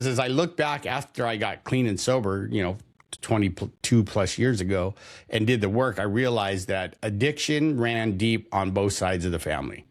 As I look back after I got clean and sober, 22 plus years ago and did the work, I realized that addiction ran deep on both sides of the family.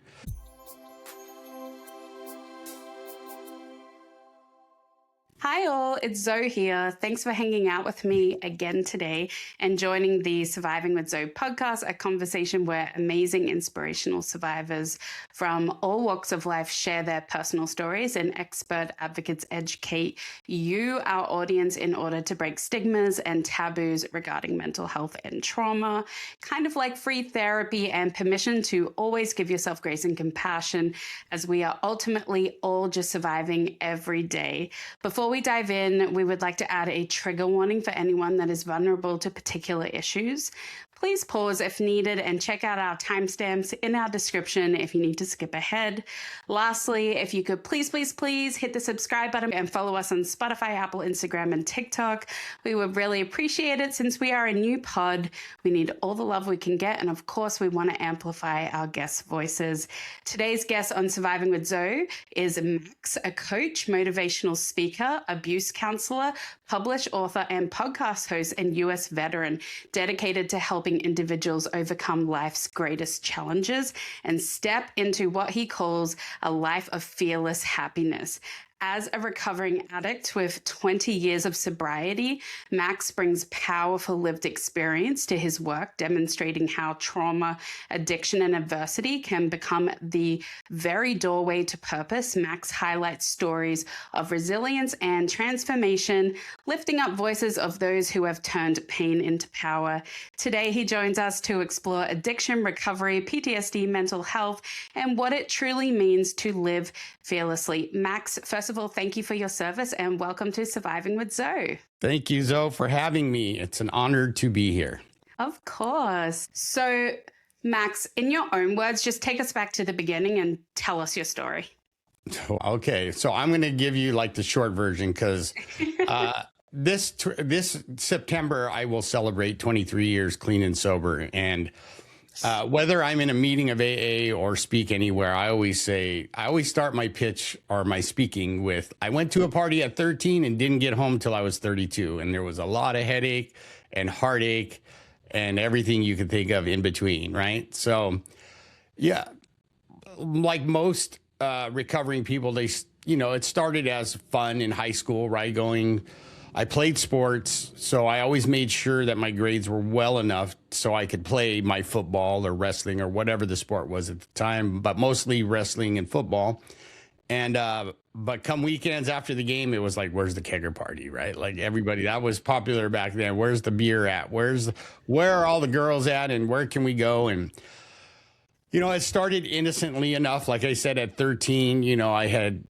Hi all, it's Zoe here. Thanks for hanging out with me again today and joining the Surviving with Zoe podcast, a conversation where amazing inspirational survivors from all walks of life share their personal stories and expert advocates educate you, our audience, in order to break stigmas and taboos regarding mental health and trauma, kind of like free therapy and permission to always give yourself grace and compassion as we are ultimately all just surviving every day. Before we dive in, we would like to add a trigger warning for anyone that is vulnerable to particular issues. Please pause if needed and check out our timestamps in our description if you need to skip ahead. Lastly, if you could please hit the subscribe button and follow us on Spotify, Apple, Instagram, and TikTok. We would really appreciate it since we are a new pod. We need all the love we can get. And of course, we want to amplify our guest voices. Today's guest on Surviving with Zoe is Max, a coach, motivational speaker, abuse counselor, published author, and podcast host and US veteran dedicated to helping individuals overcome life's greatest challenges and step into what he calls a life of fearless happiness. As a recovering addict with 20 years of sobriety, Max brings powerful lived experience to his work, demonstrating how trauma, addiction, and adversity can become the very doorway to purpose. Max highlights stories of resilience and transformation, lifting up voices of those who have turned pain into power. Today, he joins us to explore addiction, recovery, PTSD, mental health, and what it truly means to live fearlessly. Max, first of all, thank you for your service and welcome to Surviving with Zoe. Thank you, Zoe, for having me. It's an honor to be here. Of course. So, Max, in your own words, just take us back to the beginning and tell us your story. Okay, so I'm going to give you like the short version because this September I will celebrate 23 years clean and sober. And whether I'm in a meeting of AA or speak anywhere, I always start my pitch or my speaking with, I went to a party at 13 and didn't get home till I was 32. And there was a lot of headache and heartache and everything you could think of in between, right? So, yeah, like most recovering people, it started as fun in high school, right? I played sports, so I always made sure that my grades were well enough so I could play my football or wrestling or whatever the sport was at the time, but mostly wrestling and football. And but come weekends after the game, it was like, where's the kegger party, right? Like everybody, that was popular back then. Where's the beer at? Where are all the girls at? And where can we go? And it started innocently enough. Like I said, at 13, I had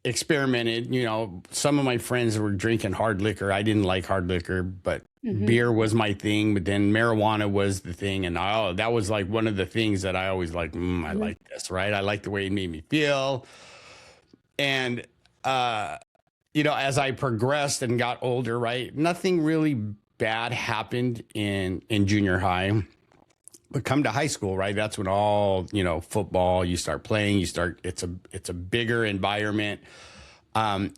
experimented. Some of my friends were drinking hard liquor. I didn't like hard liquor, but beer was my thing. But then marijuana was the thing. And that was like one of the things that I always like, I like this, right? I like the way it made me feel. And, as I progressed and got older, right, nothing really bad happened in junior high. But come to high school, right? That's when all, football, you start playing, it's a bigger environment. And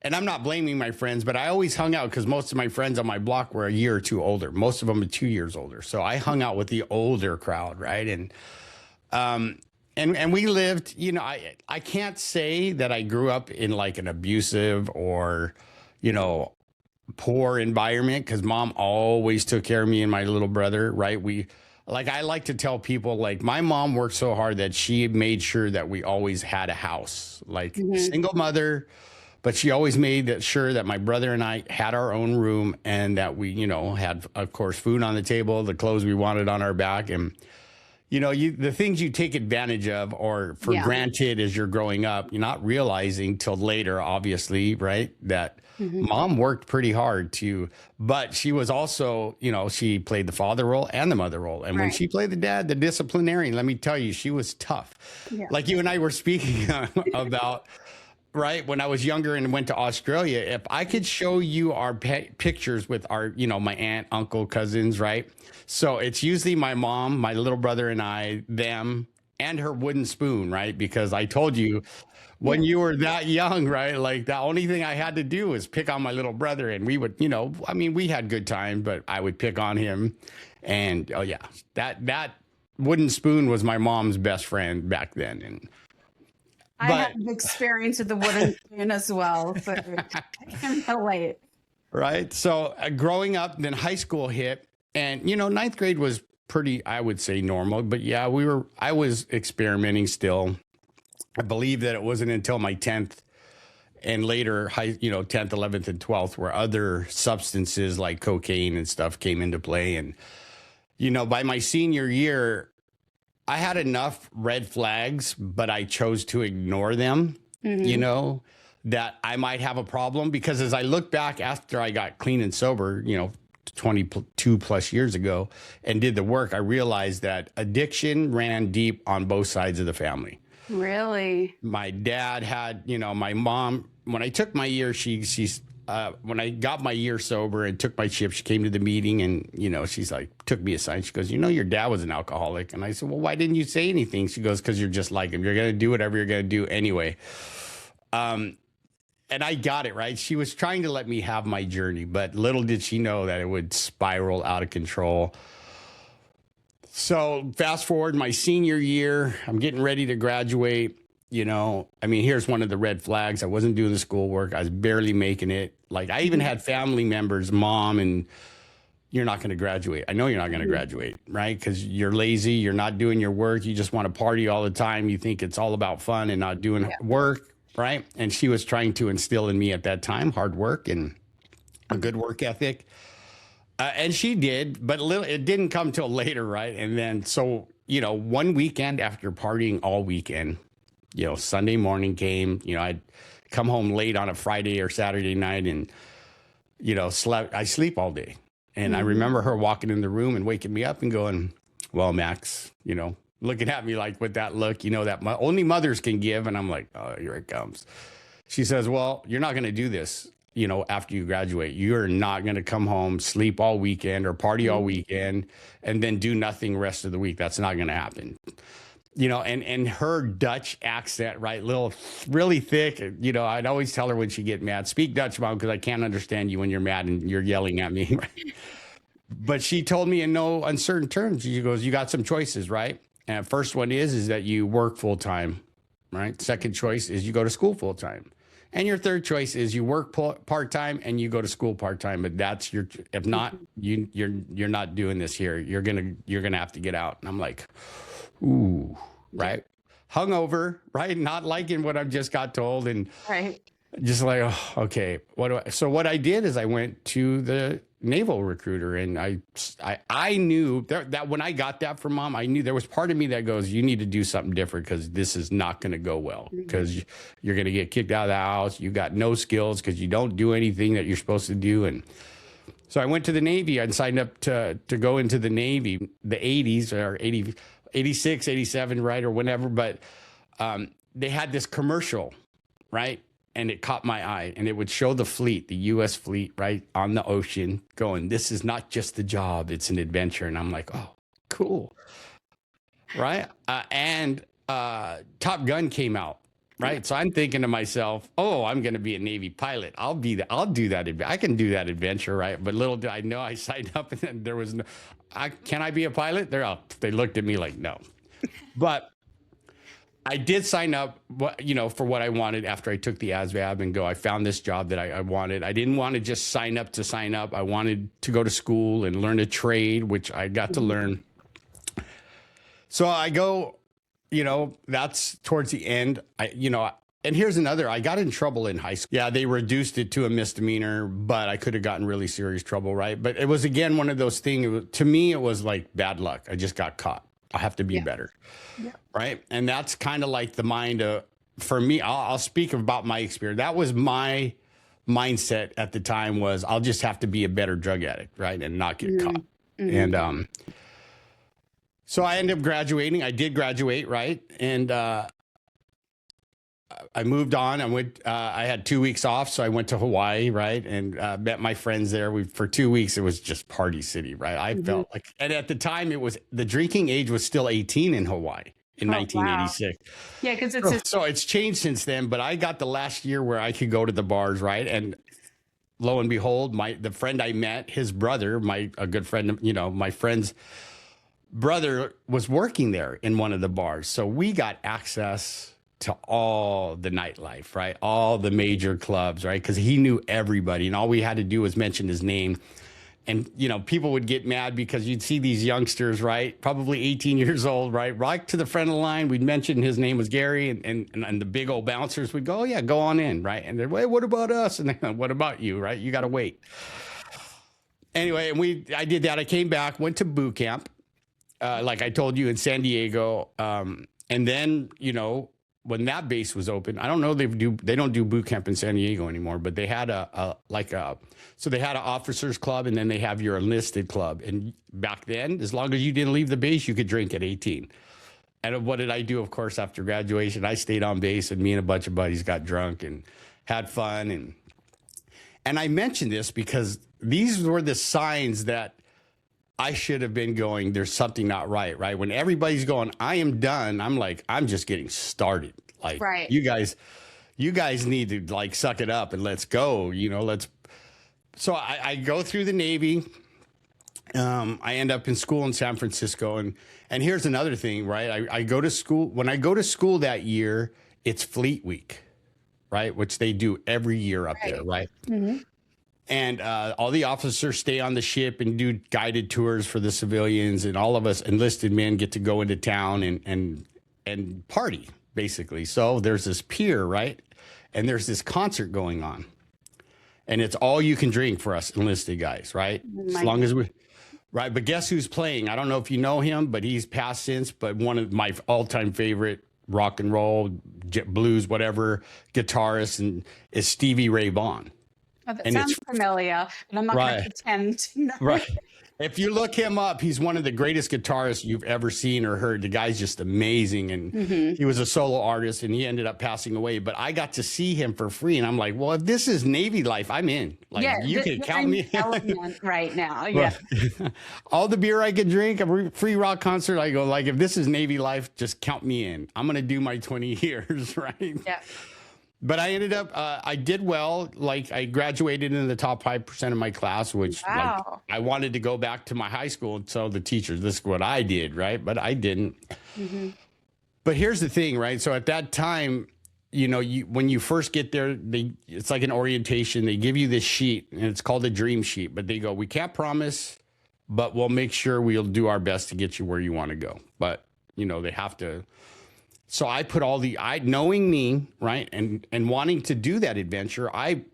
I'm not blaming my friends, but I always hung out because most of my friends on my block were a year or two older. Most of them are 2 years older. So I hung out with the older crowd, right? And we lived, I can't say that I grew up in like an abusive or, poor environment because mom always took care of me and my little brother, right? I like to tell people, like, my mom worked so hard that she made sure that we always had a house, like single mother, but she always made sure that my brother and I had our own room and that we, had, of course, food on the table, the clothes we wanted on our back. And, the things you take advantage of or for granted as you're growing up, you're not realizing till later, obviously, right, that mom worked pretty hard but she was also, she played the father role and the mother role. And when she played the dad, the disciplinarian, let me tell you, she was tough. Yeah. Like you and I were speaking about, right, when I was younger and went to Australia, if I could show you our pictures with our, my aunt, uncle, cousins, right? So it's usually my mom, my little brother and I, them, and her wooden spoon, right? Because I told you when you were that young, right? Like the only thing I had to do was pick on my little brother, and we would, I mean, we had good times, but I would pick on him. And oh yeah, that wooden spoon was my mom's best friend back then. And I but have experience with the wooden spoon as well, so I can relate. right. So growing up, then high school hit, and ninth grade was pretty, I would say, normal. But yeah, I was experimenting still. I believe that it wasn't until my 10th and later 10th, 11th, and 12th where other substances like cocaine and stuff came into play. And, by my senior year, I had enough red flags, but I chose to ignore them, that I might have a problem. Because as I look back after I got clean and sober, 22 plus years ago, and did the work, I realized that addiction ran deep on both sides of the family. Really? My dad had, my mom, when I took my year, when I got my year sober and took my chip, she came to the meeting and, she's like, took me aside. She goes, your dad was an alcoholic. And I said, well, why didn't you say anything? She goes, because you're just like him. You're going to do whatever you're going to do anyway. And I got it, right? She was trying to let me have my journey, but little did she know that it would spiral out of control. So fast forward my senior year, I'm getting ready to graduate. Here's one of the red flags. I wasn't doing the schoolwork. I was barely making it. Like I even had family members, mom, and you're not going to graduate. I know you're not going to graduate, right? Because you're lazy. You're not doing your work. You just want to party all the time. You think it's all about fun and not doing work, right? And she was trying to instill in me at that time hard work and a good work ethic. And she did, but it didn't come till later, right? And then, so, one weekend after partying all weekend, Sunday morning came, I'd come home late on a Friday or Saturday night and, I sleep all day. And I remember her walking in the room and waking me up and going, well, Max, looking at me like with that look, that only mothers can give. And I'm like, oh, here it comes. She says, well, you're not going to do this. After you graduate, you're not going to come home, sleep all weekend or party all weekend and then do nothing rest of the week. That's not going to happen. And her Dutch accent, right? Really thick. I'd always tell her when she get mad, speak Dutch, Mom, because I can't understand you when you're mad and you're yelling at me. But she told me in no uncertain terms, she goes, you got some choices, right? And first one is that you work full time, right? Second choice is you go to school full time. And your third choice is you work part-time and you go to school part-time, but that's if not, you're not doing this here. You're going to have to get out. And I'm like, ooh, right. Hungover, right. Not liking what I've just got told. And just like, oh, okay, so what I did is I went to the naval recruiter and I knew that when I got that from Mom, I knew there was part of me that goes, you need to do something different because this is not going to go well because you're going to get kicked out of the house. You got no skills because you don't do anything that you're supposed to do. And so I went to the Navy and signed up to go into the Navy, the 80s or 80, 86, 87, right, or whenever. But they had this commercial, right? And it caught my eye and it would show the fleet, the U.S. fleet, right on the ocean going, this is not just a job, it's an adventure. And I'm like, oh, cool. Right. And Top Gun came out. Right. So I'm thinking to myself, oh, I'm going to be a Navy pilot. I'll do that. I can do that adventure. Right. But little did I know I signed up and then there was can I be a pilot? They looked at me like, no. But I did sign up, for what I wanted after I took the ASVAB and I found this job that I wanted. I didn't want to just sign up to sign up. I wanted to go to school and learn a trade, which I got to learn. So I go, that's towards the end. And here's another, I got in trouble in high school. Yeah, they reduced it to a misdemeanor, but I could have gotten really serious trouble, right? But it was, again, one of those things, to me, it was like bad luck. I just got caught. I have to be better. Yeah. Right. And that's kind of like the mind for me. I'll speak about my experience. That was my mindset at the time was I'll just have to be a better drug addict. Right. And not get caught. And so I ended up graduating. I did graduate. Right. And I moved on. I had 2 weeks off. So I went to Hawaii. Right. And met my friends there. For 2 weeks, it was just party city. Right. I felt like, and at the time the drinking age was still 18 in Hawaii. in Oh, wow. 1986. Yeah, because it's So, a so it's changed since then, but I got the last year where I could go to the bars, right? And lo and behold, the friend I met, his brother, a good friend, my friend's brother was working there in one of the bars. So we got access to all the nightlife, right? All the major clubs, right? Because he knew everybody, and all we had to do was mention his name. And, people would get mad because you'd see these youngsters, right? Probably 18 years old, right to the front of the line. We'd mention his name was Gary, and the big old bouncers would go, oh, yeah, go on in, right? And they're, hey, what about us? And then, what about you, right? You got to wait. Anyway, I did that. I came back, went to boot camp, like I told you, in San Diego. And then, when that base was open, I don't know, they don't do boot camp in San Diego anymore, but they had so they had an officers club, and then they have your enlisted club. And back then, as long as you didn't leave the base, you could drink at 18. And what did I do? Of course, after graduation, I stayed on base, and me and a bunch of buddies got drunk and had fun. And I mentioned this because these were the signs that I should have been going, there's something not right, right? When everybody's going, I am done, I'm like, I'm just getting started. Like, right. you guys need to like suck it up and let's go, So I go through the Navy. I end up in school in San Francisco. And here's another thing, right? I go to school. When I go to school that year, it's Fleet Week, right? Which they do every year up there, right? Mm-hmm. And all the officers stay on the ship and do guided tours for the civilians, and all of us enlisted men get to go into town and party, basically. So there's this pier, right? And there's this concert going on. And it's all you can drink for us enlisted guys, right? As long as right. But guess who's playing? I don't know if you know him, but he's passed since, but one of my all-time favorite rock and roll, blues, whatever, guitarist and is Stevie Ray Vaughan. Oh, that sounds familiar, but I'm not going to pretend to know. Right. If you look him up, he's one of the greatest guitarists you've ever seen or heard. The guy's just amazing. And he was a solo artist, and he ended up passing away. But I got to see him for free. And I'm like, well, if this is Navy life, I'm in. Like, yeah, you can count me in right now. Yeah. All the beer I could drink, a free rock concert. I go, like, if this is Navy life, just count me in. I'm going to do my 20 years, right? Yeah. But I ended up, I did well. Like, I graduated in the top 5% of my class, which like, I wanted to go back to my high school and tell the teachers, this is what I did, right? But I didn't. Mm-hmm. But here's the thing, right? So at that time, when you first get there, it's like an orientation. They give you this sheet, and it's called a dream sheet. But they go, we can't promise, but we'll make sure we'll do our best to get you where you want to go. But, they have to. So I put knowing me, right, and wanting to do that adventure, I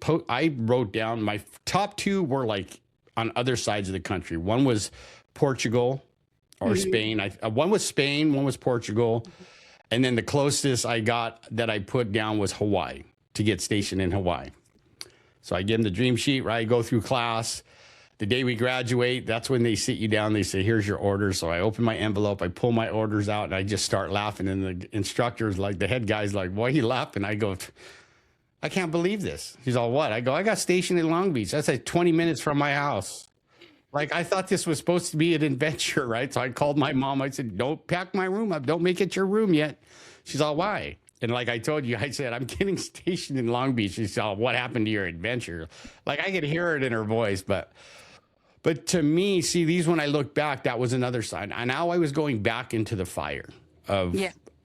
wrote down my top two were like on other sides of the country. One was Portugal or Spain. One was Spain, one was Portugal. And then the closest I got that I put down was Hawaii, to get stationed in Hawaii. So I give them the dream sheet, right? I go through class. The day we graduate, that's when they sit you down. They say, here's your orders. So I open my envelope, I pull my orders out, and I just start laughing. And the instructor's like, the head guy's like, why are you laughing? I go, I can't believe this. He's all, what? I go, I got stationed in Long Beach. That's like 20 minutes from my house. Like, I thought this was supposed to be an adventure, right? So I called my mom. I said, don't pack my room up. Don't make it your room yet. She's all, why? And like I told you, I said, I'm getting stationed in Long Beach. She said, what happened to your adventure? Like, I could hear it in her voice, But to me, see, when I look back, that was another sign. And now I was going back into the fire of,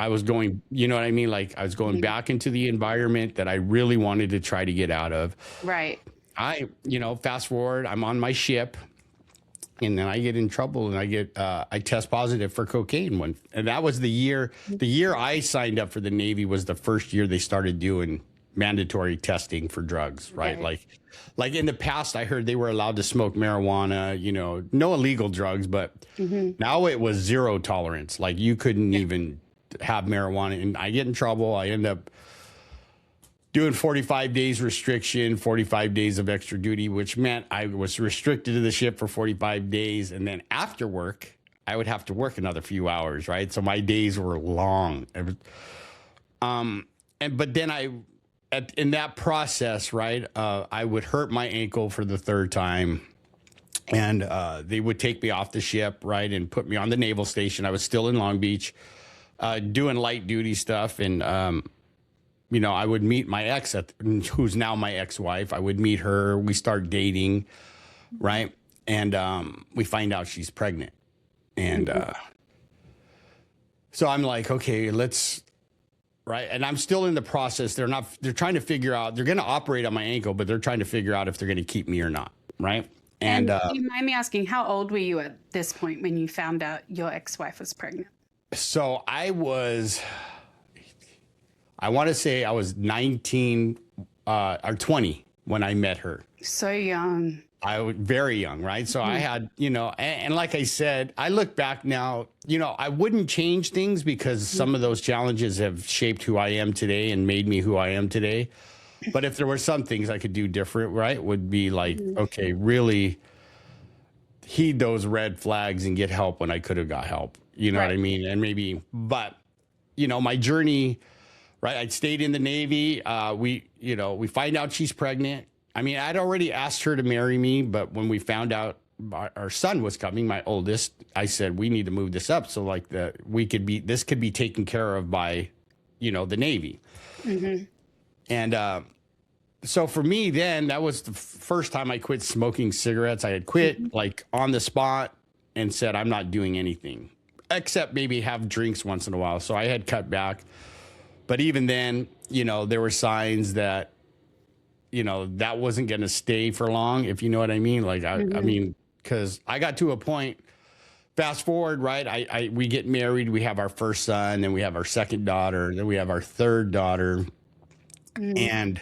I was going, you know what I mean? Like, I was going back into the environment that I really wanted to try to get out of. Right. Fast forward, I'm on my ship, and then I get in trouble, and I test positive for cocaine. And that was the year I signed up for the Navy was the first year they started doing mandatory testing for drugs, right? Like in the past, I heard they were allowed to smoke marijuana, no illegal drugs, but now it was zero tolerance. Like, you couldn't even have marijuana. And I get in trouble. I end up doing 45 days restriction, 45 days of extra duty, which meant I was restricted to the ship for 45 days. And then after work, I would have to work another few hours, right? So my days were long. But then in that process, right, I would hurt my ankle for the third time, and they would take me off the ship, right, and put me on the naval station. I was still in Long Beach. doing light duty stuff. And, I would meet my ex, who's now my ex-wife. I would meet her. We start dating, right? And we find out she's pregnant. And so I'm like, okay, right. And I'm still in the process. They're trying to figure out, they're going to operate on my ankle, but they're trying to figure out if they're going to keep me or not. Right. And you mind me asking, how old were you at this point when you found out your ex-wife was pregnant? So I want to say I was 19 or 20 when I met her. So young. I was very young, right? So I had, and like I said, I look back now, I wouldn't change things because some of those challenges have shaped who I am today and made me who I am today. But if there were some things I could do different, right, would be like, okay, really heed those red flags and get help when I could have got help. You know what I mean? And maybe, but, my journey, right? I'd stayed in the Navy. We find out she's pregnant. I mean, I'd already asked her to marry me, but when we found out our son was coming, my oldest, I said, we need to move this up. So like this could be taken care of by, the Navy. And, so for me then, that was the first time I quit smoking cigarettes. I had quit like on the spot and said, I'm not doing anything except maybe have drinks once in a while. So I had cut back, but even then, there were signs that, that wasn't going to stay for long, if you know what I mean. Like, I mean, because I got to a point, fast forward, right? We get married, we have our first son, then we have our second daughter, then we have our third daughter. And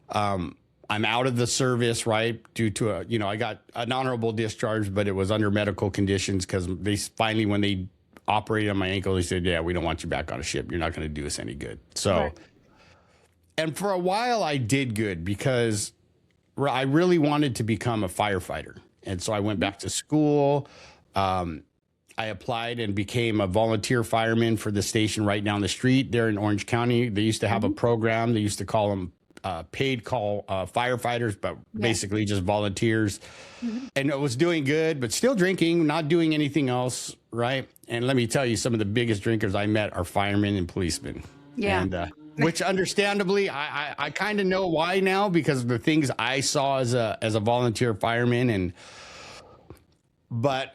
I'm out of the service, right? Due to I got an honorable discharge, but it was under medical conditions because they finally, when they operated on my ankle, they said, yeah, we don't want you back on a ship. You're not going to do us any good. So, and for a while I did good because I really wanted to become a firefighter. And so I went back to school. I applied and became a volunteer fireman for the station right down the street there in Orange County. They used to have a program. They used to call them paid call firefighters, but basically just volunteers. And it was doing good, but still drinking, not doing anything else, right? And let me tell you, some of the biggest drinkers I met are firemen and policemen. Yeah. And, which understandably, I kind of know why now because of the things I saw as a volunteer fireman. But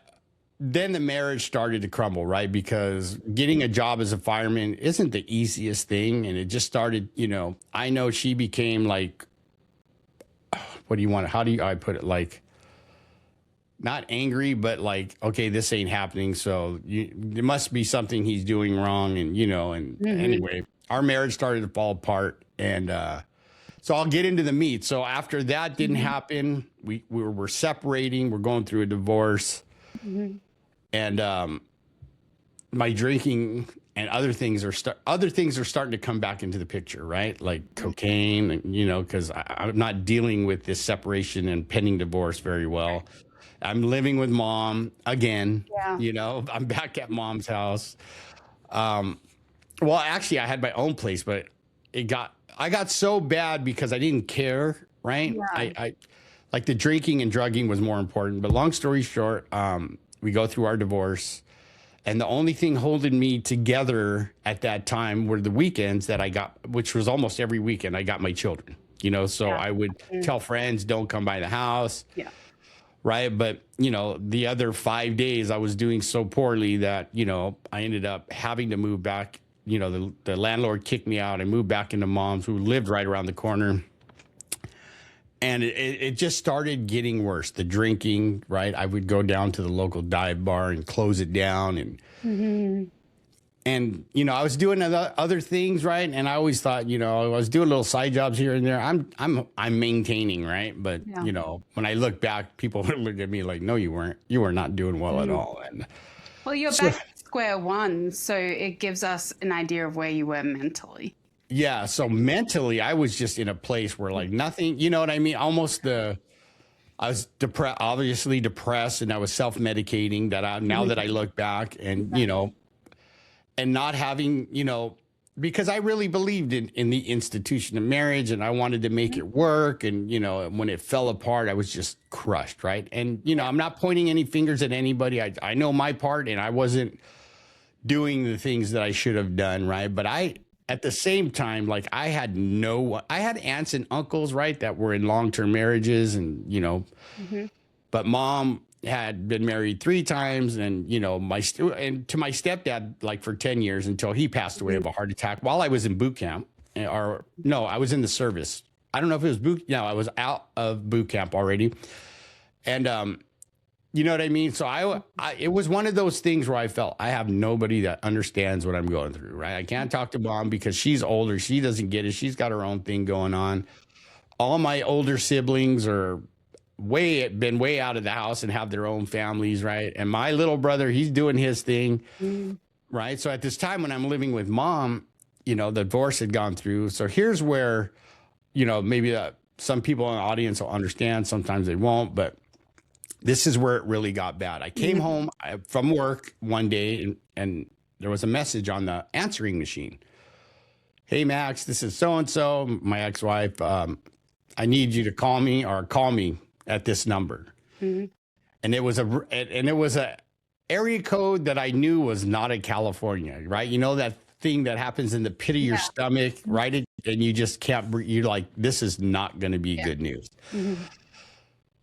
then the marriage started to crumble, right? Because getting a job as a fireman isn't the easiest thing. And it just started, I know she became like, how do I put it? Like, not angry, but like, okay, this ain't happening. So there must be something he's doing wrong. And, anyway, our marriage started to fall apart. And so I'll get into the meat. So after that didn't happen, we're separating. We're going through a divorce. And my drinking and other things are starting to come back into the picture, right? Like cocaine, and, because I'm not dealing with this separation and pending divorce very well. I'm living with mom again. Yeah. I'm back at mom's house. Well, actually, I had my own place, but I got so bad because I didn't care, right? Yeah. I like the drinking and drugging was more important. But long story short, we go through our divorce, and the only thing holding me together at that time were the weekends that I got, which was almost every weekend. I got my children, so I would tell friends, don't come by the house. Yeah. Right. But, the other 5 days I was doing so poorly that, I ended up having to move back. The landlord kicked me out. I moved back into mom's, who lived right around the corner. And it just started getting worse. The drinking, right? I would go down to the local dive bar and close it down. And I was doing other things, right? And I always thought, I was doing little side jobs here and there. I'm maintaining, right? But, when I look back, people look at me like, no, you weren't. You were not doing well at all. And well, you're back at square one. So it gives us an idea of where you were mentally. Yeah. So mentally, I was just in a place where like nothing, you know what I mean? Almost I was obviously depressed, and I was self-medicating now that I look back and, and not having, because I really believed in the institution of marriage, and I wanted to make it work. And, when it fell apart, I was just crushed. Right. And, I'm not pointing any fingers at anybody. I know my part, and I wasn't doing the things that I should have done, right? But at the same time, like I had aunts and uncles, right, that were in long-term marriages and, but mom had been married 3 times and, and to my stepdad, like for 10 years until he passed away of a heart attack while I was in boot camp or no, I was in the service. I don't know if it was I was out of boot camp already. And, you know what I mean? So it was one of those things where I felt I have nobody that understands what I'm going through, right? I can't talk to mom because she's older. She doesn't get it. She's got her own thing going on. All my older siblings are been way out of the house and have their own families, right? And my little brother, he's doing his thing, right? So at this time when I'm living with mom, the divorce had gone through. So here's where, maybe some people in the audience will understand. Sometimes they won't, but this is where it really got bad. I came home from work one day and there was a message on the answering machine. Hey, Max, this is so-and-so, my ex-wife. I need you to call me at this number. And it was a area code that I knew was not in California, right? You know, that thing that happens in the pit of your stomach, right? And you just can't breathe. You're like, this is not going to be good news.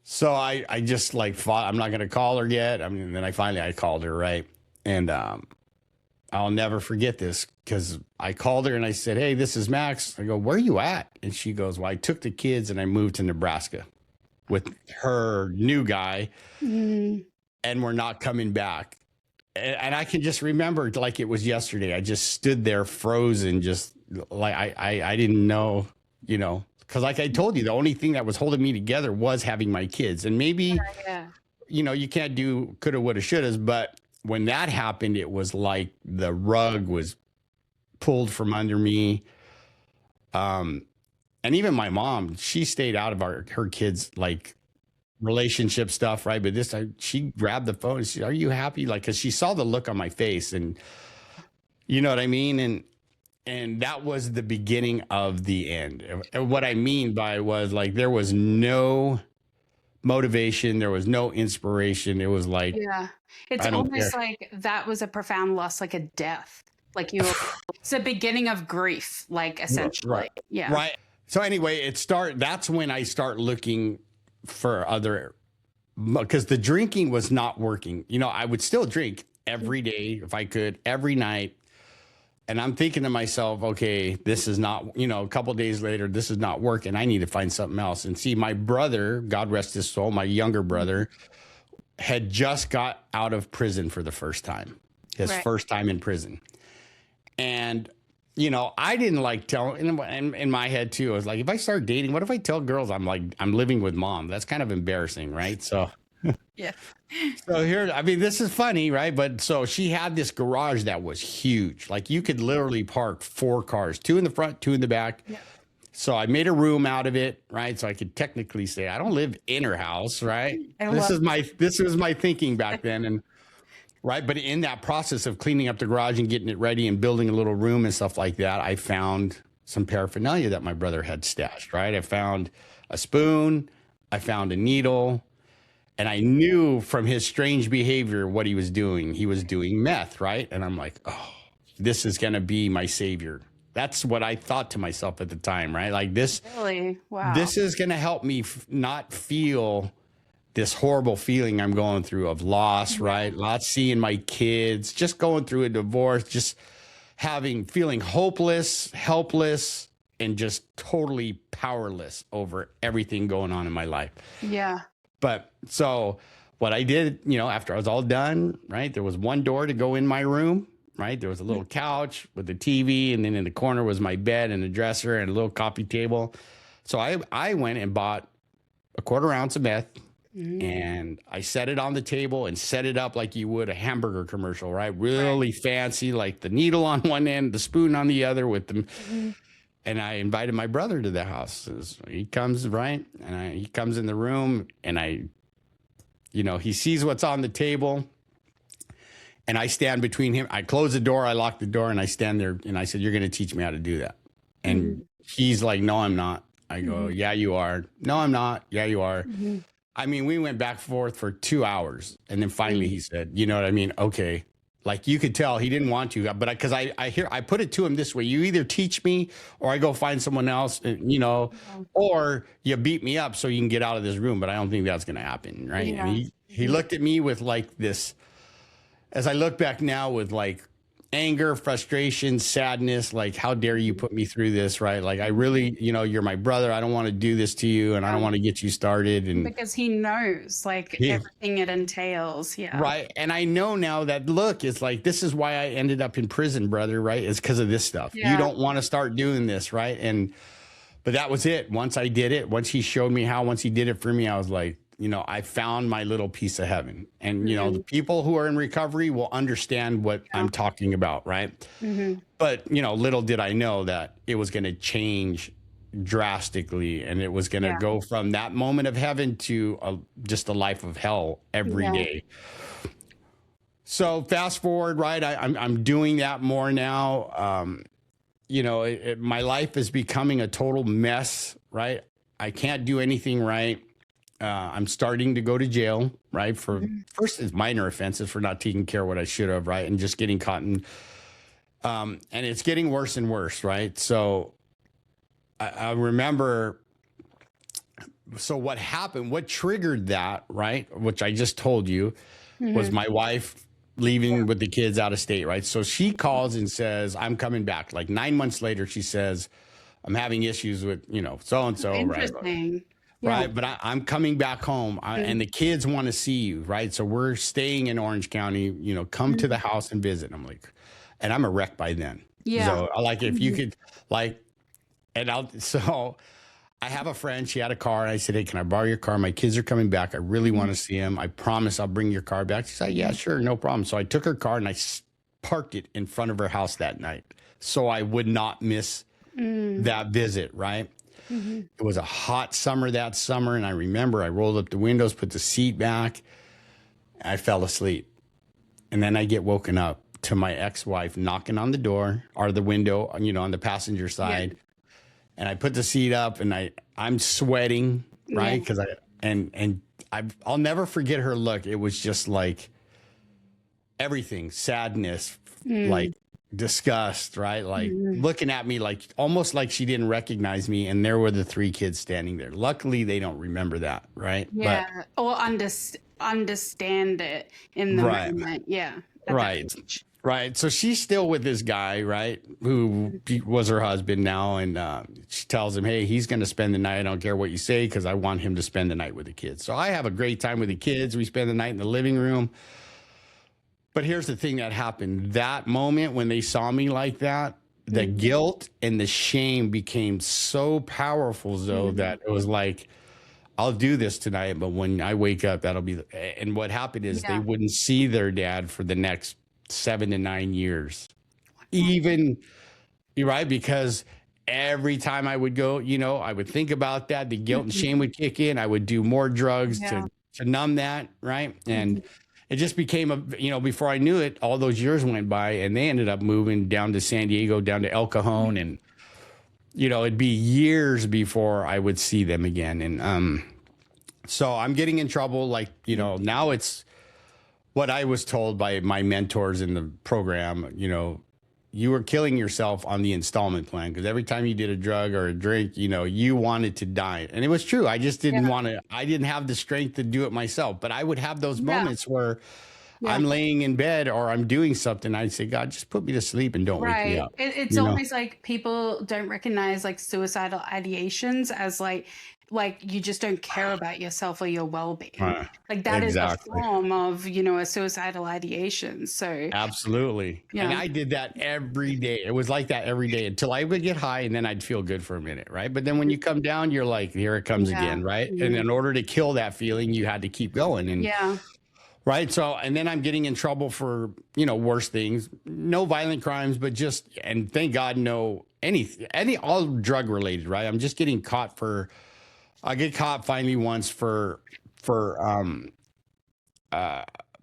So I just like thought, I'm not going to call her yet. I mean, then I called her, right? And I'll never forget this because I called her and I said, hey, this is Max. I go, where are you at? And she goes, well, I took the kids and I moved to Nebraska with her new guy and we're not coming back. And I can just remember like it was yesterday. I just stood there frozen, just like I didn't know, because like I told you, the only thing that was holding me together was having my kids. And maybe, you can't do coulda, woulda, shouldas. But when that happened, it was like the rug was pulled from under me. And even my mom, she stayed out of her kids' like relationship stuff, right? But this time she grabbed the phone and she said, are you happy? Like, because she saw the look on my face and you know what I mean? And that was the beginning of the end. And what I mean by was like, there was no motivation. There was no inspiration. It was like, it's almost like that was a profound loss, like a death. Like it's the beginning of grief, like essentially. Right. So anyway, that's when I start looking for other, because the drinking was not working. I would still drink every day if I could, every night. And I'm thinking to myself, okay, this is not, a couple of days later, this is not working. I need to find something else. And see, my brother, God rest his soul, my younger brother, had just got out of prison for the first time, first time in prison. And, I didn't like telling, in my head too, I was like, if I start dating, what if I tell girls I'm living with mom? That's kind of embarrassing, right? So So here, I mean, this is funny, right? But so she had this garage that was huge. Like you could literally park 4 cars, 2 in the front, 2 in the back. So I made a room out of it, right? So I could technically say I don't live in her house, right? This was my thinking back then, and right. But in that process of cleaning up the garage and getting it ready and building a little room and stuff like that, I found some paraphernalia that my brother had stashed. Right, I found a spoon, I found a needle, and I knew from his strange behavior what he was doing. He was doing meth, right? And I'm like, oh, this is gonna be my savior. That's what I thought to myself at the time, right? Like this, really? Wow. This is going to help me not feel this horrible feeling I'm going through of loss, right? Not seeing my kids, just going through a divorce, just feeling hopeless, helpless, and just totally powerless over everything going on in my life. Yeah. But so what I did, after I was all done, right? There was one door to go in my room. Right. There was a little couch with the TV, and then in the corner was my bed and a dresser and a little coffee table. So I went and bought a 1/4 ounce of meth and I set it on the table and set it up like you would a hamburger commercial, right? Really fancy, like the needle on one end, the spoon on the other with them. And I invited my brother to the house. He comes, right? And he comes in the room and he sees what's on the table. And I stand between him. I close the door. I lock the door and I stand there. And I said, you're going to teach me how to do that. And he's like, no, I'm not. I go, yeah, you are. No, I'm not. Yeah, you are. I mean, we went back and forth for 2 hours. And then finally he said, you know what I mean? Okay, Like you could tell he didn't want to, but because I put it to him this way: you either teach me, or I go find someone else, or you beat me up so you can get out of this room. But I don't think that's going to happen, right? Yeah. And he looked at me with like this, as I look back now, with like anger, frustration, sadness, like, how dare you put me through this, right? Like, I really, you're my brother. I don't want to do this to you, and I don't want to get you started. And because he knows like everything it entails. Yeah. right. And I know now that, look, it's like, this is why I ended up in prison, brother, right? It's because of this stuff. Yeah. You don't want to start doing this, right? But that was it. Once I did it, once he showed me how, once he did it for me, I was like, I found my little piece of heaven. And, the people who are in recovery will understand what I'm talking about, right? But, little did I know that it was going to change drastically, and it was going to go from that moment of heaven to just a life of hell every day. So fast forward, right? I'm doing that more now. My life is becoming a total mess, right? I can't do anything right. I'm starting to go to jail, right? For first, it's minor offenses for not taking care of what I should have, right? And just getting caught in, and it's getting worse and worse, right? So I remember, so what happened, what triggered that, right? Which I just told you, was my wife leaving with the kids out of state, right? So she calls and says, I'm coming back. Like 9 months later, she says, I'm having issues with, so-and-so, right? Interesting. Right. But I'm coming back home, and the kids want to see you. Right. So we're staying in Orange County, come to the house and visit. I'm like, and I'm a wreck by then. Yeah. So like, if you could so I have a friend, she had a car, and I said, hey, can I borrow your car? My kids are coming back. I really want to see them. I promise I'll bring your car back. She said, yeah, sure. No problem. So I took her car and I parked it in front of her house that night, so I would not miss that visit. Right. It was a hot summer that summer, and I remember I rolled up the windows, put the seat back, and I fell asleep. And then I get woken up to my ex-wife knocking on the door or the window, on the passenger side. Yeah. And I put the seat up, and I'm sweating, right? Because I'll never forget her look. It was just like everything, sadness, like disgust, right? Like looking at me, like almost like she didn't recognize me, and there were the 3 kids standing there. Luckily, they don't remember that, right? Yeah, or understand it in the moment. Yeah, right. So she's still with this guy, right, who was her husband now, and she tells him, hey, he's going to spend the night. I don't care what you say, because I want him to spend the night with the kids. So I have a great time with the kids. We spend the night in the living room. But here's the thing that happened. That moment when they saw me like that, the guilt and the shame became so powerful, Zoe, that it was like, I'll do this tonight, but when I wake up, that'll be and what happened is they wouldn't see their dad for the next 7 to 9 years. Even, right? Because every time I would go, I would think about that. The guilt and shame would kick in. I would do more drugs to numb that, right? And it just became before I knew it, all those years went by, and they ended up moving down to San Diego, down to El Cajon. And, it'd be years before I would see them again. And so I'm getting in trouble. Like, now it's what I was told by my mentors in the program, you were killing yourself on the installment plan, because every time you did a drug or a drink, you wanted to die. And it was true. I just didn't want to, I didn't have the strength to do it myself, but I would have those moments where I'm laying in bed or I'm doing something. I'd say, God, just put me to sleep and don't wake me up. It's always like people don't recognize like suicidal ideations as like you just don't care about yourself or your well-being. Like that is a form of, a suicidal ideation. So absolutely. And I did that every day. It was like that every day until I would get high, and then I'd feel good for a minute, right? But then when you come down, you're like, here it comes again, right? And in order to kill that feeling, you had to keep going. And right. So, and then I'm getting in trouble for, worse things, no violent crimes, but just, and thank God, no, all drug related, right? I'm just getting caught I get caught finally once for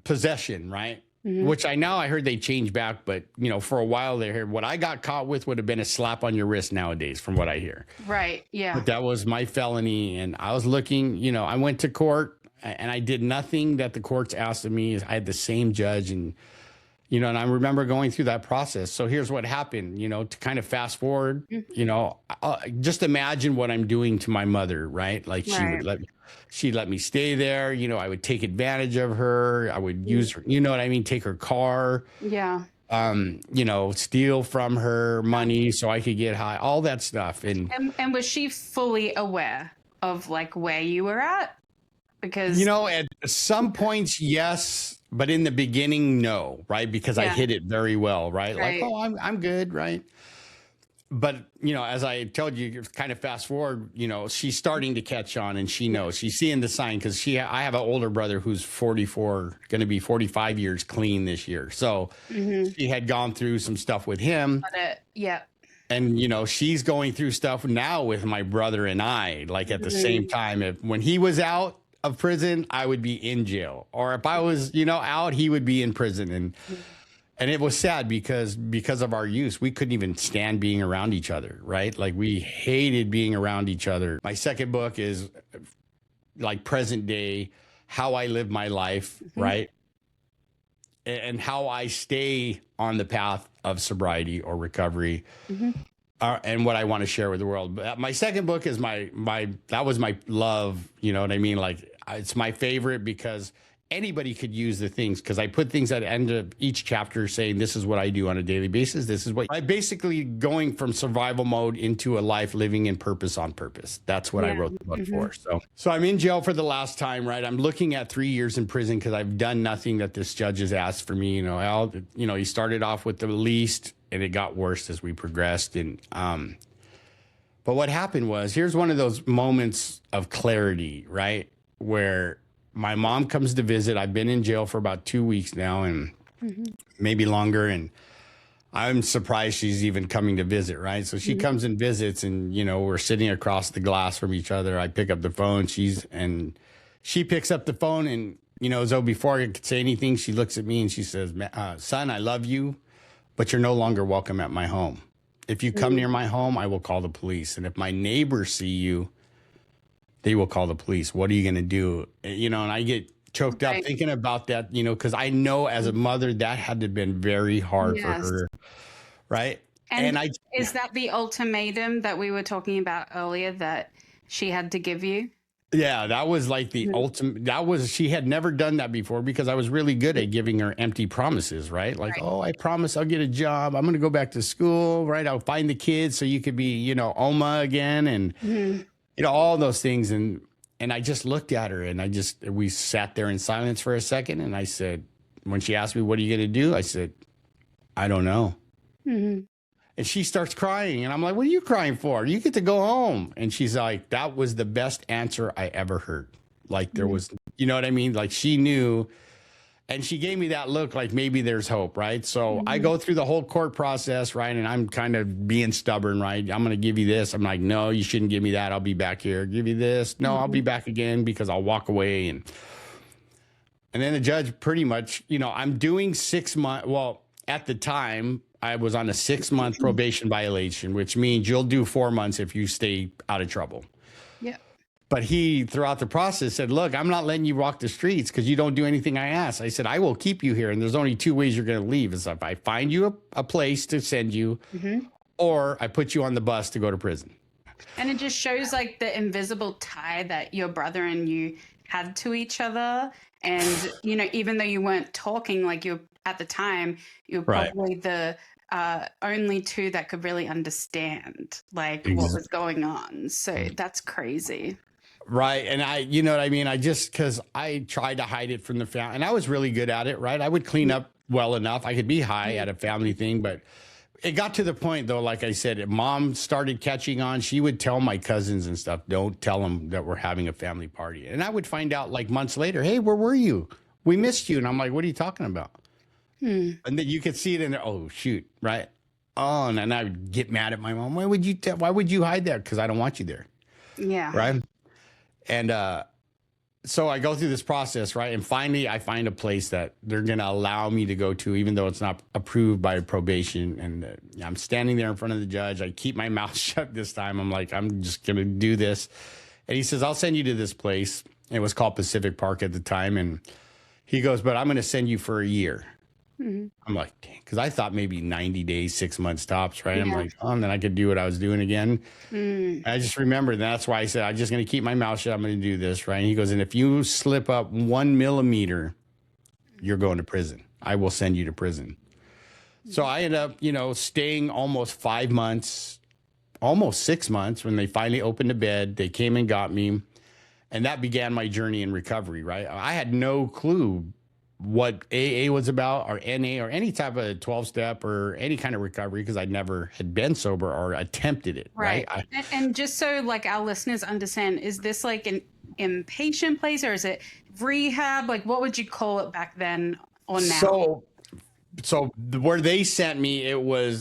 possession, right? Which I heard they changed back, but for a while there, what I got caught with would have been a slap on your wrist nowadays, from what I hear. Right. Yeah. But that was my felony, and I was looking. I went to court, and I did nothing that the courts asked of me. I had the same judge, and and I remember going through that process. So here's what happened, to kind of fast forward, just imagine what I'm doing to my mother, right? Like Right. she'd let me stay there. I would take advantage of her. I would use her, you know what I mean? Take her car, Yeah. steal from her money so I could get high, all that stuff. And was she fully aware of like where you were at? Because At some points, yes, but in the beginning, no, right? Because I yeah, hid it very well, right? Like, right. oh, I'm good, right? But as I told you, kind of fast forward, she's starting to catch on, and she knows she's seeing the sign because I have an older brother who's 44, going to be 45 years clean this year. So she had gone through some stuff with him, Got it. Yeah. and she's going through stuff now with my brother and I. Like at the same time, when he was out of prison, I would be in jail, or if I was, out, he would be in prison, and it was sad because of our use, we couldn't even stand being around each other, right? Like we hated being around each other. My second book is like present day, how I live my life, right? And how I stay on the path of sobriety or recovery, and what I want to share with the world. But my second book is that was my love, you know what I mean? Like it's my favorite because anybody could use the things, because I put things at the end of each chapter saying, this is what I do on a daily basis. This is what I basically going from survival mode into a life living in purpose on purpose. That's what I wrote the book for. So I'm in jail for the last time, right? I'm looking at 3 years in prison because I've done nothing that this judge has asked for me. He started off with the least and it got worse as we progressed. And, but what happened was, here's one of those moments of clarity, right? Where my mom comes to visit. I've been in jail for about 2 weeks now and maybe longer. And I'm surprised she's even coming to visit, right? So she comes and visits and, we're sitting across the glass from each other. I pick up the phone. She picks up the phone and, so before I could say anything, she looks at me and she says, son, I love you, but you're no longer welcome at my home. If you come near my home, I will call the police. And if my neighbors see you, they will call the police. What are you going to do? And I get choked up thinking about that, because I know as a mother, that had to have been very hard for her. Right. And is that the ultimatum that we were talking about earlier that she had to give you? Yeah, that was like the ultimate. She had never done that before because I was really good at giving her empty promises, right? Like, oh, I promise I'll get a job. I'm going to go back to school, right? I'll find the kids so you could be, Oma again. And, all those things. And I just looked at her and we sat there in silence for a second. And I said, when she asked me, what are you going to do? I said, I don't know. And she starts crying and I'm like, what are you crying for? You get to go home. And she's like, that was the best answer I ever heard. Like there was, you know what I mean? Like she knew. And she gave me that look like maybe there's hope, right? So I go through the whole court process, right? And I'm kind of being stubborn, right? I'm going to give you this. I'm like, no, you shouldn't give me that. I'll be back here. Give you this. No, I'll be back again because I'll walk away. And then the judge pretty much, I'm doing 6 months. Well, at the time, I was on a 6-month probation violation, which means you'll do 4 months if you stay out of trouble. Yeah. But he, throughout the process, said, look, I'm not letting you walk the streets because you don't do anything I ask. I said, I will keep you here. And there's only 2 ways you're going to leave. Is if I find you a place to send you or I put you on the bus to go to prison. And it just shows like the invisible tie that your brother and you had to each other. And, even though you weren't talking, like at the time, you're probably the only two that could really understand like what was going on. So that's crazy. Right. And you know what I mean? Because I tried to hide it from the family and I was really good at it, right? I would clean up well enough. I could be high at a family thing, but it got to the point though, like I said, mom started catching on. She would tell my cousins and stuff, don't tell them that we're having a family party. And I would find out like months later, hey, where were you? We missed you. And I'm like, what are you talking about? And then you could see it in there. Oh, shoot. Right. Oh, and then I would get mad at my mom. Why would you hide that? Because I don't want you there. Yeah. Right. And so I go through this process, right? And finally, I find a place that they're going to allow me to go to, even though it's not approved by probation. And I'm standing there in front of the judge. I keep my mouth shut this time. I'm like, I'm just going to do this. And he says, I'll send you to this place. It was called Pacific Park at the time. And he goes, but I'm going to send you for a year. Mhm. I'm like, dang, because I thought maybe 90 days, 6 months tops, right? I'm Yeah. like, oh, and then I could do what I was doing again. Mm. I just remembered that's why I said, I'm just going to keep my mouth shut. I'm going to do this, right? And he goes, and if you slip up 1 millimeter, you're going to prison. I will send you to prison. So I ended up, staying almost 5 months, almost 6 months when they finally opened the bed. They came and got me. And that began my journey in recovery, right? I had no clue what AA was about or NA or any type of 12 step or any kind of recovery because I never had been sober or attempted it, right? Right. And just so like our listeners understand, is this like an inpatient place or is it rehab? Like what would you call it back then or now? Where they sent me,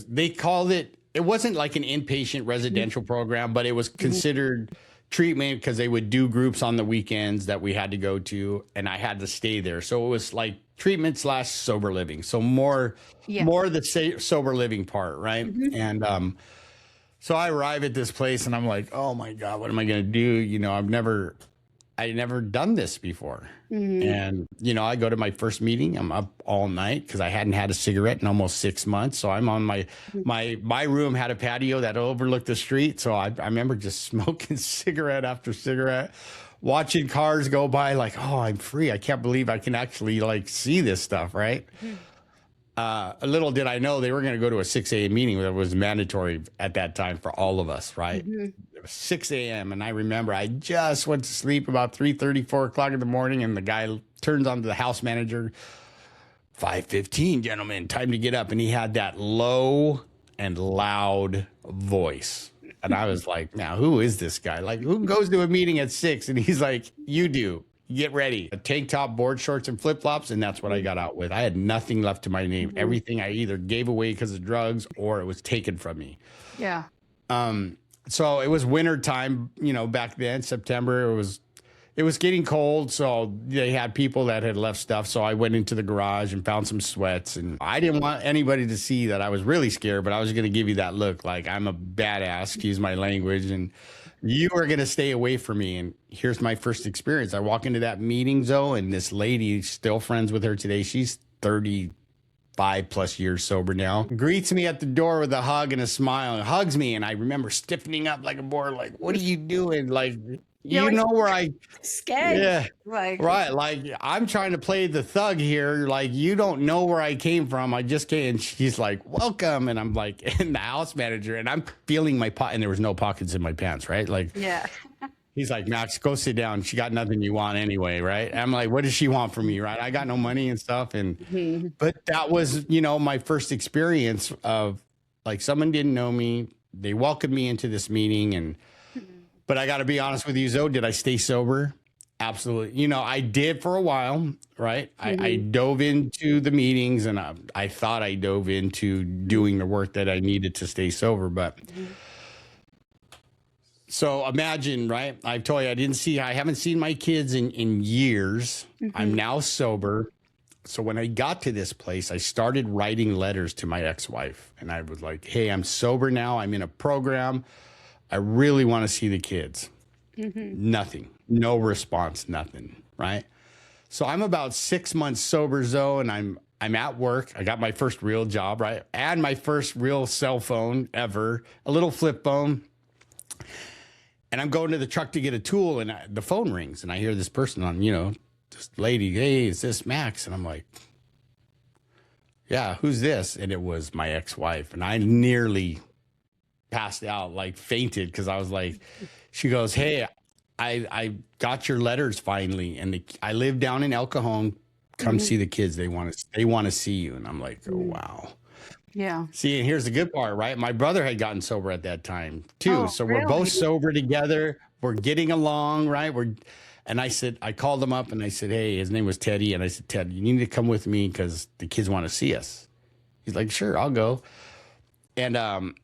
they called it wasn't like an inpatient residential program, but it was considered treatment because they would do groups on the weekends that we had to go to and I had to stay there. So it was like treatment / sober living. So more the sober living part. Right. And, so I arrive at this place and I'm like, oh my God, what am I going to do? I never done this before. And, I go to my first meeting. I'm up all night because I hadn't had a cigarette in almost 6 months. So I'm on my room had a patio that overlooked the street. So I remember just smoking cigarette after cigarette, watching cars go by like, oh, I'm free. I can't believe I can actually like see this stuff. Right. Little did I know they were going to go to a 6 a.m. meeting that was mandatory at that time for all of us, right? It was 6 a.m. And I remember I just went to sleep about 3:30, 4 o'clock in the morning. And the guy turns on to the house manager, 5:15, gentlemen, time to get up. And he had that low and loud voice. And I was like, now, who is this guy? Like, who goes to a meeting at 6? And he's like, you do. Get ready. A tank top, board shorts, and flip flops. And that's what I got out with. I had nothing left to my name. Everything I either gave away because of drugs or it was taken from me. Yeah. So it was winter time, back then, September. It was getting cold. So they had people that had left stuff. So I went into the garage and found some sweats. And I didn't want anybody to see that I was really scared, but I was going to give you that look like I'm a badass, excuse my language. And you are going to stay away from me. And here's my first experience. I walk into that meeting, Zoe, and this lady, still friends with her today. She's 35 plus years sober now. Greets me at the door with a hug and a smile and hugs me. And I remember stiffening up like a board, like, what are you doing? Like, you know where I scared. Yeah. Like, right. Like I'm trying to play the thug here. Like you don't know where I came from. I just came and she's like, welcome. And I'm like, and the house manager and I'm feeling my and there was no pockets in my pants. Right. Like, yeah. He's like, Max, go sit down. She got nothing you want anyway. Right. And I'm like, what does she want from me? Right. I got no money and stuff. And, but that was, my first experience of like someone didn't know me. They welcomed me into this meeting but I got to be honest with you, Zoe, did I stay sober? Absolutely. I did for a while, right? I dove into the meetings and I thought I dove into doing the work that I needed to stay sober. But so imagine, right? I've told you, I haven't seen my kids in years. I'm now sober. So when I got to this place, I started writing letters to my ex-wife and I was like, hey, I'm sober now. I'm in a program. I really want to see the kids. Nothing, no response, nothing. Right. So I'm about 6 months sober, Zoe, and I'm at work. I got my first real job, right? And my first real cell phone ever, a little flip phone. And I'm going to the truck to get a tool and the phone rings and I hear this person on, this lady, hey, is this Max? And I'm like, yeah, who's this? And it was my ex-wife. And I nearly passed out, like fainted, because I was like, she goes, hey, I got your letters finally, and I live down in El Cajon. Come see the kids. They want to see you. And I'm like, oh wow. Yeah. See, and here's the good part, right? My brother had gotten sober at that time too, so really? We're both sober together. We're getting along, right? And I called him up and I said, hey, his name was Teddy, and I said, Ted, you need to come with me because the kids want to see us. He's like, sure, I'll go. And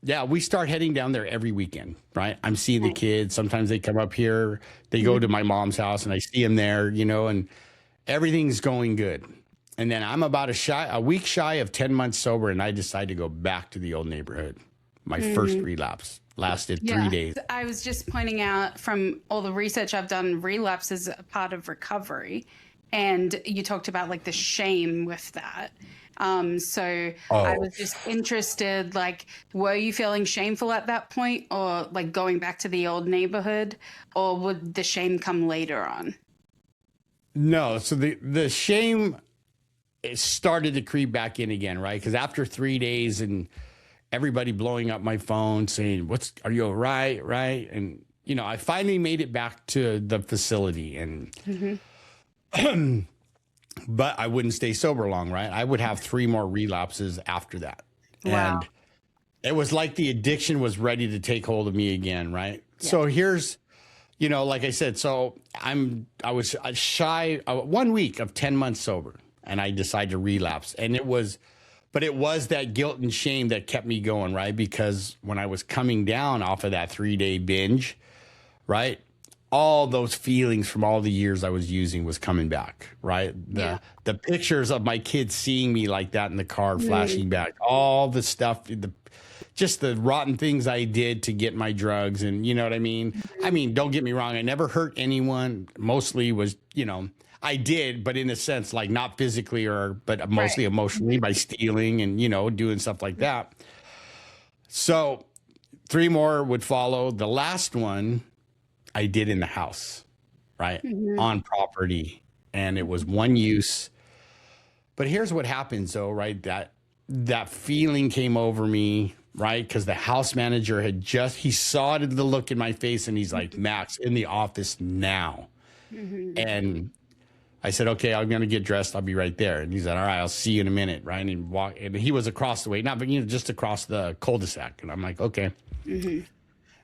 yeah, we start heading down there every weekend, right? I'm seeing the kids. Sometimes they come up here. They go to my mom's house and I see them there, and everything's going good. And then I'm about a week shy of 10 months sober, and I decide to go back to the old neighborhood. My first relapse lasted 3 days. I was just pointing out from all the research I've done, relapse is a part of recovery. And you talked about like the shame with that. So I Oh, was just interested, like, were you feeling shameful at that point, or like going back to the old neighborhood, or would the shame come later on? no. So the shame, it started to creep back in again, right? Because after 3 days and everybody blowing up my phone saying, are you all right? Right. And, I finally made it back to the facility and, but I wouldn't stay sober long, right? I would have 3 more relapses after that. Wow. And it was like the addiction was ready to take hold of me again, right? Yeah. So here's, like I said, so I was shy 1 week of 10 months sober, and I decided to relapse. And it was that guilt and shame that kept me going, right? Because when I was coming down off of that 3-day binge, right? All those feelings from all the years I was using was coming back, right? The pictures of my kids seeing me like that in the car flashing back, all the stuff, just the rotten things I did to get my drugs. And you know what I mean? I mean, don't get me wrong. I never hurt anyone. Mostly was, I did, but in a sense, like not physically but mostly emotionally by stealing and, doing stuff like that. So 3 more would follow. The last one I did in the house, right? On property. And it was one use. But here's what happens though, right? That feeling came over me, right? Because the house manager he saw the look in my face and he's like, Max, in the office now. And I said, okay, I'm going to get dressed. I'll be right there. And he said, all right, I'll see you in a minute. Right. And he was across the way, not, but just across the cul-de-sac. And I'm like, okay.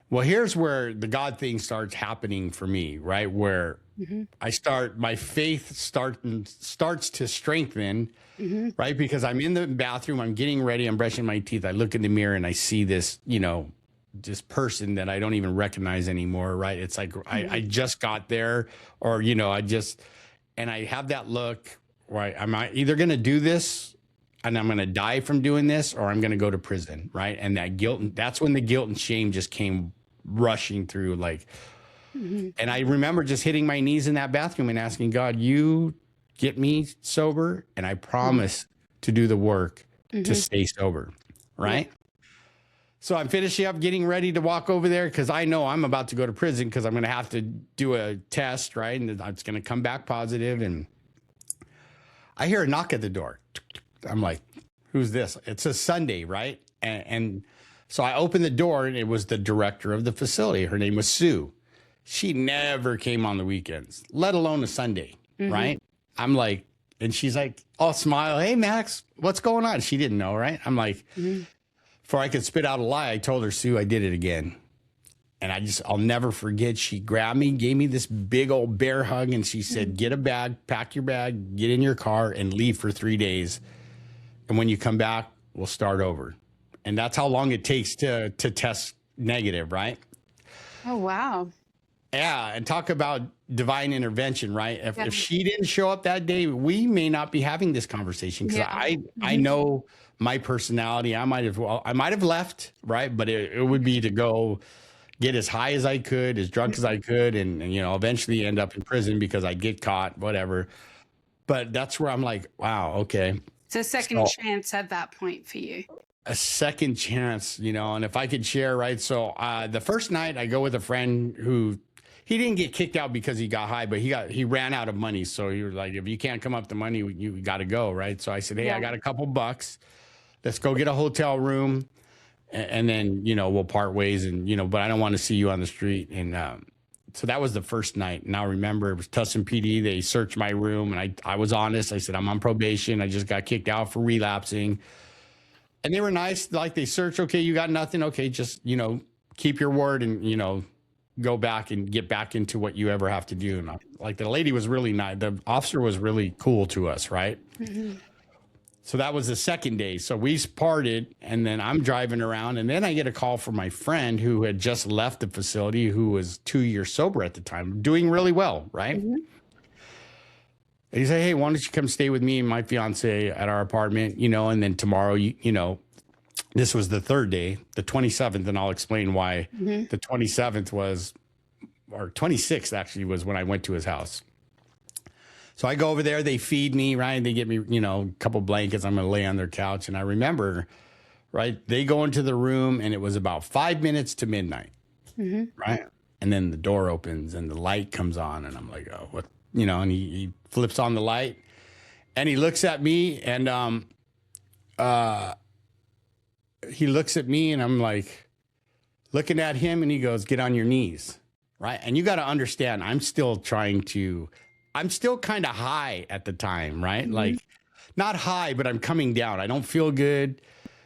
Well, here's where the God thing starts happening for me, right? Where my faith starts to strengthen, right? Because I'm in the bathroom, I'm getting ready, I'm brushing my teeth. I look in the mirror and I see this, this person that I don't even recognize anymore, right? It's like, I just got there or, and I have that look where I'm either going to do this and I'm going to die from doing this or I'm going to go to prison, right? And that guilt, that's when the guilt and shame just came rushing through like, and I remember just hitting my knees in that bathroom and asking God, you get me sober and I promise to do the work to stay sober, right? So I'm finishing up getting ready to walk over there because I know I'm about to go to prison because I'm going to have to do a test, right? And it's going to come back positive. And I hear a knock at the door. I'm like, who's this? It's a Sunday, right? And so I opened the door and it was the director of the facility. Her name was Sue. She never came on the weekends, let alone a Sunday, right? I'm like, and she's like, all smile. Hey, Max, what's going on? She didn't know, right? I'm like, before I could spit out a lie, I told her, Sue, I did it again. And I'll never forget. She grabbed me, gave me this big old bear hug. And she said, get a bag, pack your bag, get in your car and leave for 3 days. And when you come back, we'll start over. And that's how long it takes to test negative, right? Oh, wow. Yeah. And talk about divine intervention, right? If she didn't show up that day, we may not be having this conversation because I know my personality. I might have left, right? But it would be to go get as high as I could, as drunk as I could, and eventually end up in prison because I'd get caught, whatever. But that's where I'm like, wow, okay. It's a second chance at that point for you. A second chance, and if I could share, right? So the first night I go with a friend who he didn't get kicked out because he got high, but he ran out of money. So he was like, if you can't come up the money, you got to go, right? So I said, hey, I got a couple bucks. Let's go get a hotel room. And then, we'll part ways and, but I don't want to see you on the street. And so that was the first night. Now remember, it was Tustin PD. They searched my room and I was honest. I said, I'm on probation. I just got kicked out for relapsing. And they were nice. Like they searched, okay, you got nothing. Okay, just, keep your word and, go back and get back into what you ever have to do. And like the lady was really nice. The officer was really cool to us, right? So that was the second day. So we parted and then I'm driving around and then I get a call from my friend who had just left the facility, who was 2 years sober at the time, doing really well, right? And he said, hey, why don't you come stay with me and my fiance at our apartment, and then tomorrow, this was the third day, the 27th, and I'll explain why the 27th was, or 26th actually was when I went to his house. So I go over there, they feed me, right? They get me, a couple blankets. I'm going to lay on their couch. And I remember, right, they go into the room and it was about 5 minutes to midnight, right? And then the door opens and the light comes on and I'm like, oh, what, and he flips on the light and he looks at me and he looks at me and I'm like looking at him and he goes, get on your knees, right? And you got to understand, I'm still kind of high at the time, right? Like not high, but I'm coming down. I don't feel good.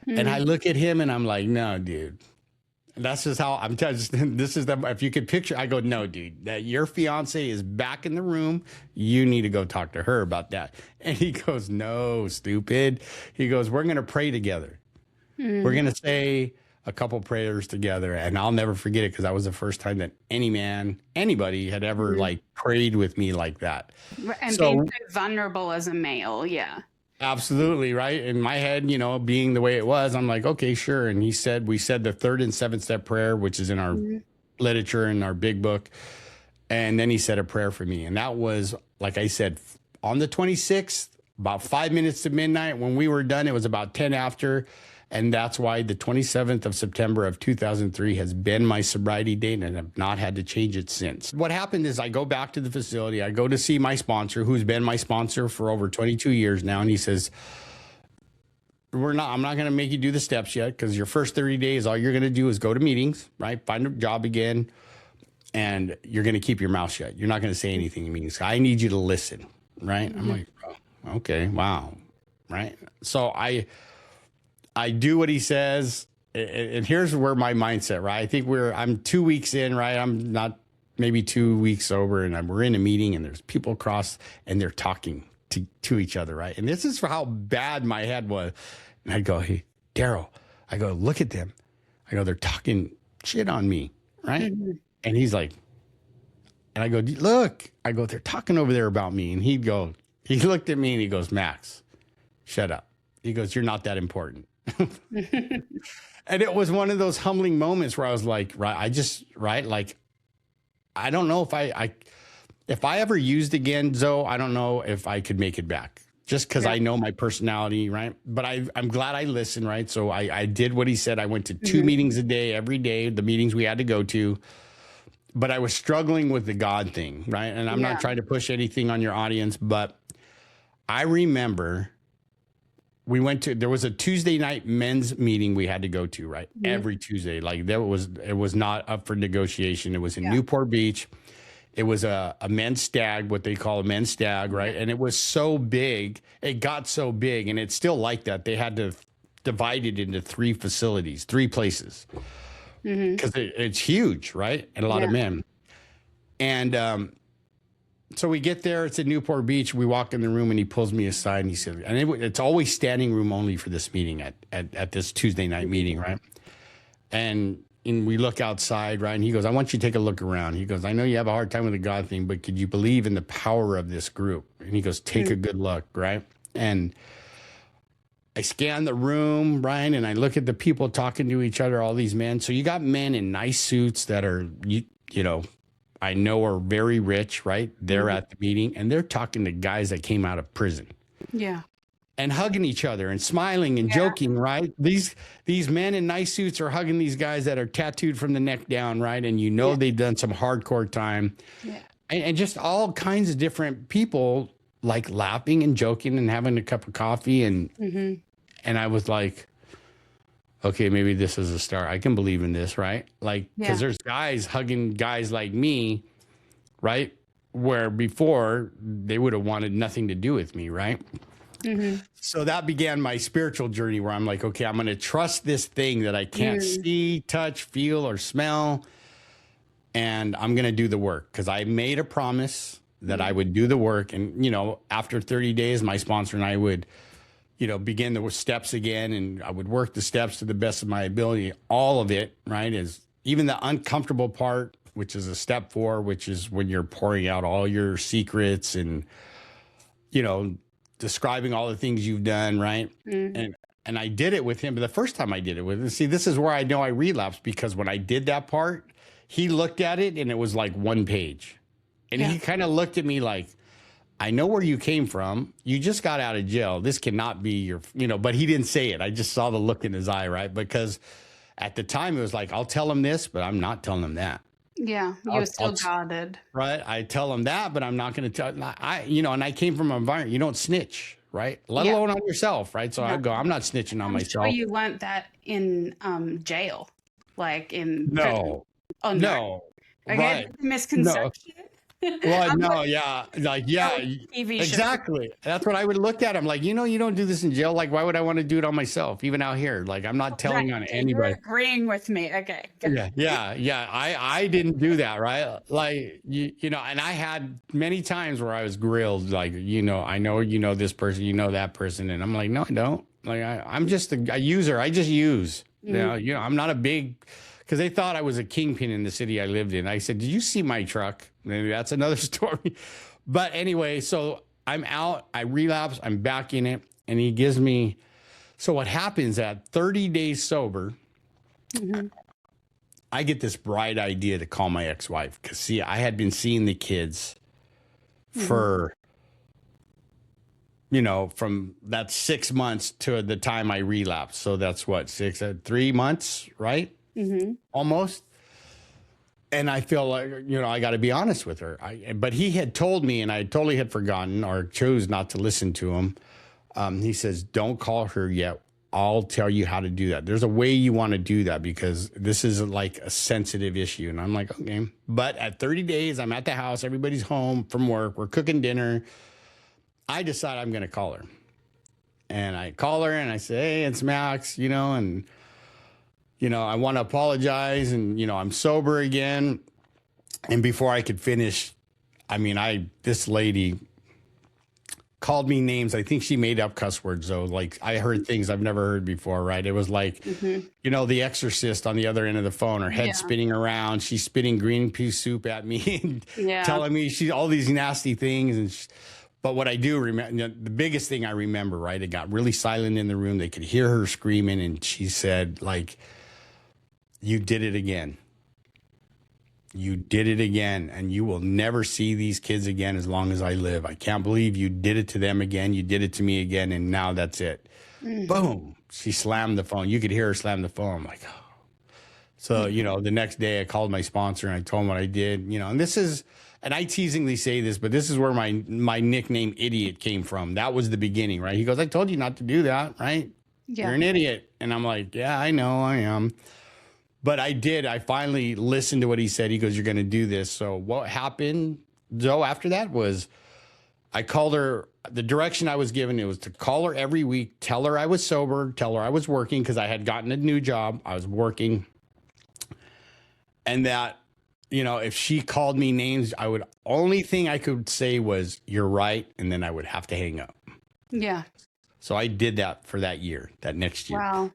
And I look at him and I'm like, no, dude. That's just how I'm telling. This is if you could picture, I go, no, dude, that your fiance is back in the room. You need to go talk to her about that. And he goes, no, stupid. He goes, we're going to pray together. We're going to say a couple prayers together. And I'll never forget it because that was the first time that anybody had ever like prayed with me like that. And being so vulnerable as a male. Yeah. Absolutely. Right. In my head, being the way it was, I'm like, okay, sure. And we said the 3rd and 7th step prayer, which is in our literature in our big book. And then he said a prayer for me. And that was, like I said, on the 26th, about 5 minutes to midnight. When we were done, it was about 10 after. And that's why the 27th of September of 2003 has been my sobriety date and I've not had to change it since. What happened is I go back to the facility. I go to see my sponsor, who's been my sponsor for over 22 years now. And he says, I'm not going to make you do the steps yet because your first 30 days, all you're going to do is go to meetings, right? Find a job again. And you're going to keep your mouth shut. You're not going to say anything in meetings. I need you to listen, right? I'm like, oh, okay, wow, right? So I do what he says, and here's where my mindset, right? I think I'm 2 weeks in, right? I'm not maybe 2 weeks sober, and we're in a meeting, and there's people across, and they're talking to each other, right? And this is how bad my head was. And I go, hey, Daryl, I go, look at them. I go, they're talking shit on me, right? And he's like, and I go, look, I go, they're talking over there about me. And he looked at me and he goes, Max, shut up. He goes, you're not that important. And it was one of those humbling moments where I was like, like, I don't know if I ever used again, Zoe, I don't know if I could make it back just because I know my personality, right? But I'm glad I listened, right? So I did what he said. I went to 2 meetings a day, every day, the meetings we had to go to. But I was struggling with the God thing, right? And I'm not trying to push anything on your audience, but I remember there was a Tuesday night men's meeting we had to go to, right? Every Tuesday. Like it was not up for negotiation. It was in Newport Beach. It was a men's stag, what they call a men's stag, right? And it was so big. It got so big, and it's still like that. They had to divide it into 3 facilities, 3 places. Because it's huge, right? And a lot of men. And so we get there. It's at Newport Beach. We walk in the room, and he pulls me aside, and he said, and it's always standing room only for this meeting at this Tuesday night meeting, right? And we look outside, right? And he goes, I want you to take a look around. He goes, I know you have a hard time with the God thing, but could you believe in the power of this group? And he goes, take a good look, right? And I scan the room, Brian, and I look at the people talking to each other, all these men. So you got men in nice suits that are, I know are very rich, right? They're at the meeting, and they're talking to guys that came out of prison. Yeah. And hugging each other and smiling and joking, right? These men in nice suits are hugging these guys that are tattooed from the neck down, right? And they've done some hardcore time. Yeah. And just all kinds of different people like laughing and joking and having a cup of coffee. And I was like, okay, maybe this is a start. I can believe in this, right? Like, because there's guys hugging guys like me, right? Where before they would have wanted nothing to do with me, right? So that began my spiritual journey where I'm like, okay, I'm going to trust this thing that I can't see, touch, feel, or smell. And I'm going to do the work because I made a promise that I would do the work. And, after 30 days, my sponsor and I would begin the steps again, and I would work the steps to the best of my ability. All of it, right, is even the uncomfortable part, which is a step 4, which is when you're pouring out all your secrets and, describing all the things you've done, right? And I did it with him. But the first time I did it with him, see, this is where I know I relapsed because when I did that part, he looked at it and it was like 1 page. And he kind of looked at me like, I know where you came from. You just got out of jail. This cannot be your, but he didn't say it. I just saw the look in his eye, right? Because at the time it was like, I'll tell him this, but I'm not telling him that. Yeah, you're still guarded. Right. I tell him that, but I'm not going to tell, and I came from an environment, you don't snitch, right? Let alone on yourself, right? So I go, I'm not snitching on myself. Sure you learned that in jail, like in No. Oh, no. Okay, Right. misconception. Well, no, yeah. Like, yeah, TV show. exactly. That's what I would look at. I'm like, you don't do this in jail. Like, why would I want to do it on myself, even out here? Like, I'm not telling on anybody. You're agreeing with me. Okay. Yeah. I didn't do that, right? Like, and I had many times where I was grilled, like, I know this person, that person. And I'm like, no, I don't. Like, I'm just a user. I just use. I'm not a big, because they thought I was a kingpin in the city I lived in. I said, did you see my truck? Maybe that's another story. But anyway, so I'm out, I relapse, I'm back in it. And he gives me, so what happens at 30 days sober, I get this bright idea to call my ex-wife. Because see, I had been seeing the kids for, from that 6 months to the time I relapsed. So that's what, 3 months, right? Almost. And I feel like, I got to be honest with her. But he had told me, and I totally had forgotten or chose not to listen to him. He says, don't call her yet. I'll tell you how to do that. There's a way you want to do that because this is like a sensitive issue. And I'm like, okay. But at 30 days, I'm at the house. Everybody's home from work. We're cooking dinner. I decide I'm going to call her. And I call her and I say, hey, it's Max, and I want to apologize and, I'm sober again. And before I could finish, this lady called me names. I think she made up cuss words though. Like I heard things I've never heard before, right? It was like, the exorcist on the other end of the phone, her head spinning around. She's spitting green pea soup at me and telling me all these nasty things. And but what I do remember, the biggest thing I remember, right? It got really silent in the room. They could hear her screaming. And she said like, you did it again. You did it again. And you will never see these kids again as long as I live. I can't believe you did it to them again. You did it to me again. And now that's it. Boom. She slammed the phone. You could hear her slam the phone. I'm like, oh. So, the next day I called my sponsor and I told him what I did, and this is, and I teasingly say this, but this is where my nickname idiot came from. That was the beginning, right? He goes, I told you not to do that, right? Yeah. You're an idiot. And I'm like, yeah, I know I am. But I did. I finally listened to what he said. He goes, you're going to do this. So what happened, Joe, after that was I called her. The direction I was given, it was to call her every week, tell her I was sober, tell her I was working because I had gotten a new job. I was working. And that, if she called me names, only thing I could say was, you're right. And then I would have to hang up. Yeah. So I did that for that year, that next year. Wow.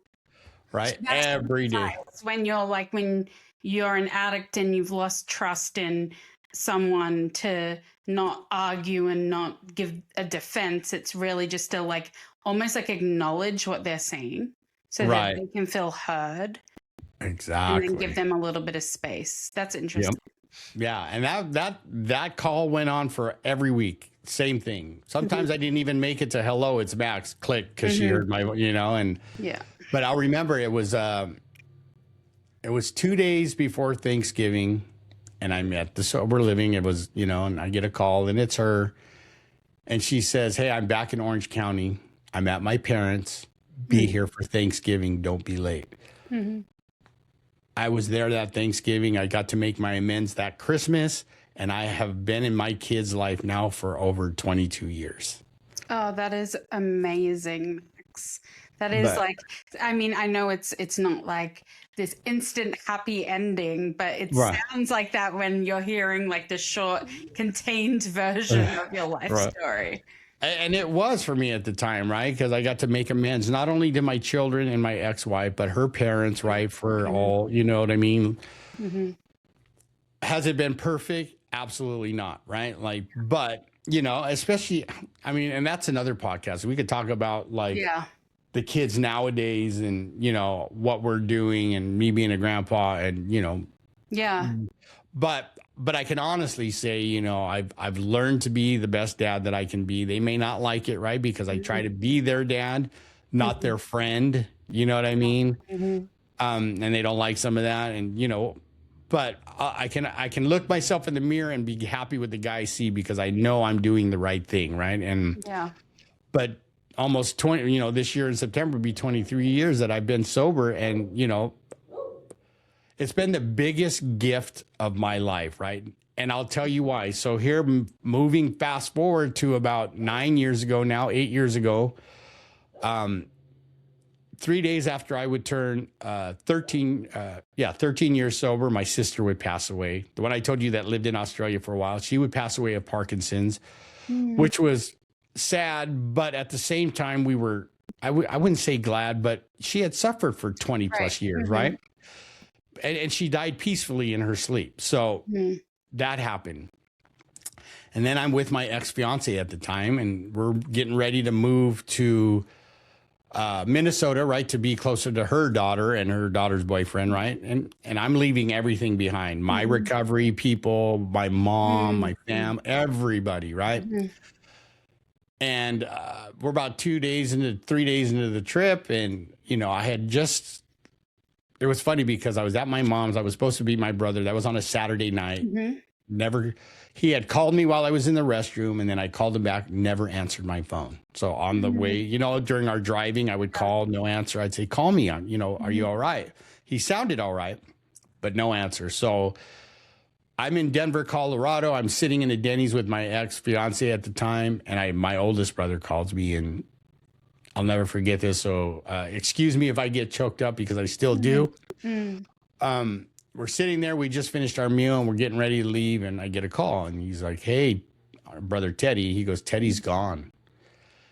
Right. So every day. When you're an addict and you've lost trust in someone, to not argue and not give a defense. It's really just to almost acknowledge what they're saying so that they can feel heard. Exactly. And then give them a little bit of space. That's interesting. Yep. Yeah. And that call went on for every week. Same thing. Sometimes I didn't even make it to hello, it's Max, click, because she heard my, and yeah. But I'll remember it was 2 days before Thanksgiving, and I'm at the sober living. It was, and I get a call, and it's her, and she says, "Hey, I'm back in Orange County. I'm at my parents. Be here for Thanksgiving. Don't be late." I was there that Thanksgiving. I got to make my amends that Christmas, and I have been in my kid's life now for over 22 years. Oh, that is amazing, Max. That is I know it's not like this instant happy ending, but it sounds like that when you're hearing the short, contained version of your life story. And it was for me at the time, right? Because I got to make amends, not only to my children and my ex-wife, but her parents, right? For all, you know what I mean? Has it been perfect? Absolutely not, right? But, especially, and that's another podcast. We could talk about the kids nowadays and, what we're doing and me being a grandpa and, yeah. But but I can honestly say, you know, I've learned to be the best dad that I can be. They may not like it, right? Because I try to be their dad, not their friend. You know what I mean? Mhm. And they don't like some of that, and you know, but I can look myself in the mirror and be happy with the guy I see because I know I'm doing the right thing, right? And Yeah. but almost 20, you know, this year in September will be 23 years that I've been sober, and you know, it's been the biggest gift of my life, right? And I'll tell you why. So here, moving fast forward to about 9 years ago now, 8 years ago, 3 days after I would turn 13 years sober, my sister would pass away. The one I told you that lived in Australia for a while, she would pass away of Parkinson's, which was sad. But at the same time, I wouldn't say glad, but she had suffered for 20 plus years, right? And she died peacefully in her sleep. So that happened. And then I'm with my ex-fiance at the time, and we're getting ready to move to Minnesota, right, to be closer to her daughter and her daughter's boyfriend, right? And I'm leaving everything behind. My recovery people, my mom, my fam, everybody, right? And we're about 3 days into the trip, and you know, I had just, it was funny because I was at my mom's. I was supposed to be my brother. That was on a Saturday night. He had called me while I was in the restroom, and then I called him back, never answered my phone. So on the way, you know, during our driving, I would call, no answer. I'd say, call me on, you know, are you all right? He sounded all right, but no answer. So I'm in Denver, Colorado. I'm sitting in the Denny's with my ex-fiance at the time, and my oldest brother calls me, and I'll never forget this. So excuse me if I get choked up because I still do. We're sitting there. We just finished our meal and we're getting ready to leave. And I get a call, and he's like, hey, our brother Teddy. He goes, Teddy's gone.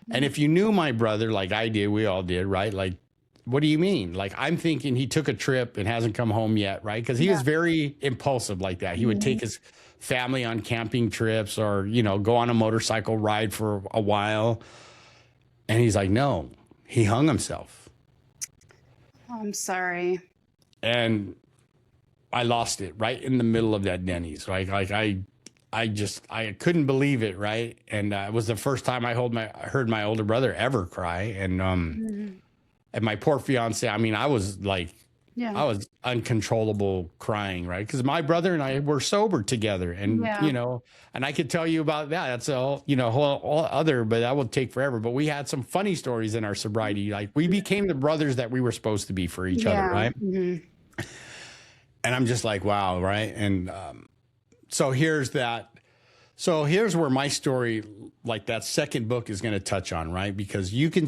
And if you knew my brother like I did, we all did, right? Like, what do you mean? Like, I'm thinking he took a trip and hasn't come home yet, right? Because he was very impulsive like that. He would take his family on camping trips or, you know, go on a motorcycle ride for a while. And he's like, no, he hung himself. Oh, I'm sorry. And I lost it right in the middle of that Denny's. Like I couldn't believe it, right? And it was the first time I heard my older brother ever cry. And my poor fiance, I mean, I was like, I was uncontrollable crying, right? Because my brother and I were sober together, and you know, and I could tell you about that. That's all, you know, whole other, but that would take forever. But we had some funny stories in our sobriety. Like, we became the brothers that we were supposed to be for each other, right? And I'm just like, wow, right? And so here's that. So here's where my story, like that second book, is going to touch on, right? Because you can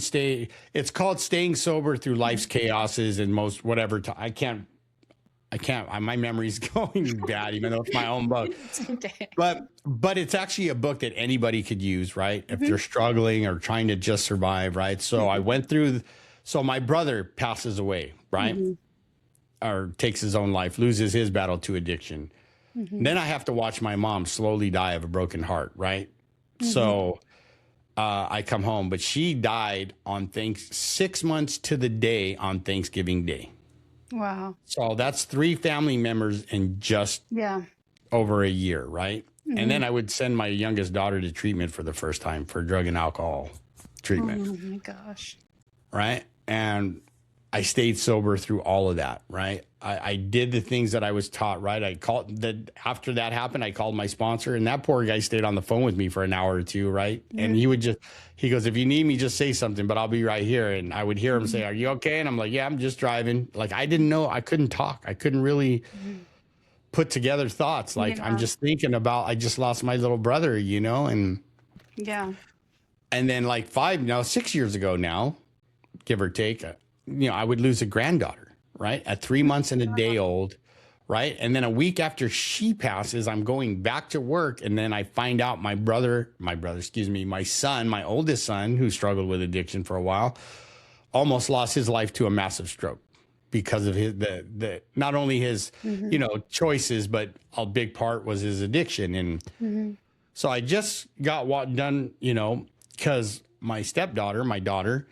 it's called Staying Sober Through Life's Chaoses and Most Whatever. I can't, my memory's going bad, even though it's my own book. Okay. But it's actually a book that anybody could use, right? If they're struggling or trying to just survive, right? So I went through, so my brother passes away, right? Or takes his own life, loses his battle to addiction. Then I have to watch my mom slowly die of a broken heart, right? So I come home, but she died on 6 months to the day on Thanksgiving Day. Wow. So that's 3 family members in just over a year, right? And then I would send my youngest daughter to treatment for the first time for drug and alcohol treatment. Oh my gosh. Right? And I stayed sober through all of that, right? I did the things that I was taught, right? After that happened, I called my sponsor, and that poor guy stayed on the phone with me for an hour or two, right? And he goes, if you need me, just say something, but I'll be right here. And I would hear him say, are you okay? And I'm like, yeah, I'm just driving. Like, I didn't know, I couldn't talk. I couldn't really put together thoughts. Like, I'm just thinking about, I just lost my little brother, you know? And and then like 6 years ago now, give or take, you know, I would lose a granddaughter, right? At 3 months and a day old, right? And then a week after she passes, I'm going back to work. And then I find out my son, my oldest son, who struggled with addiction for a while, almost lost his life to a massive stroke because of the not only his, you know, choices, but a big part was his addiction. And so I just got done, you know, because my stepdaughter, my daughter,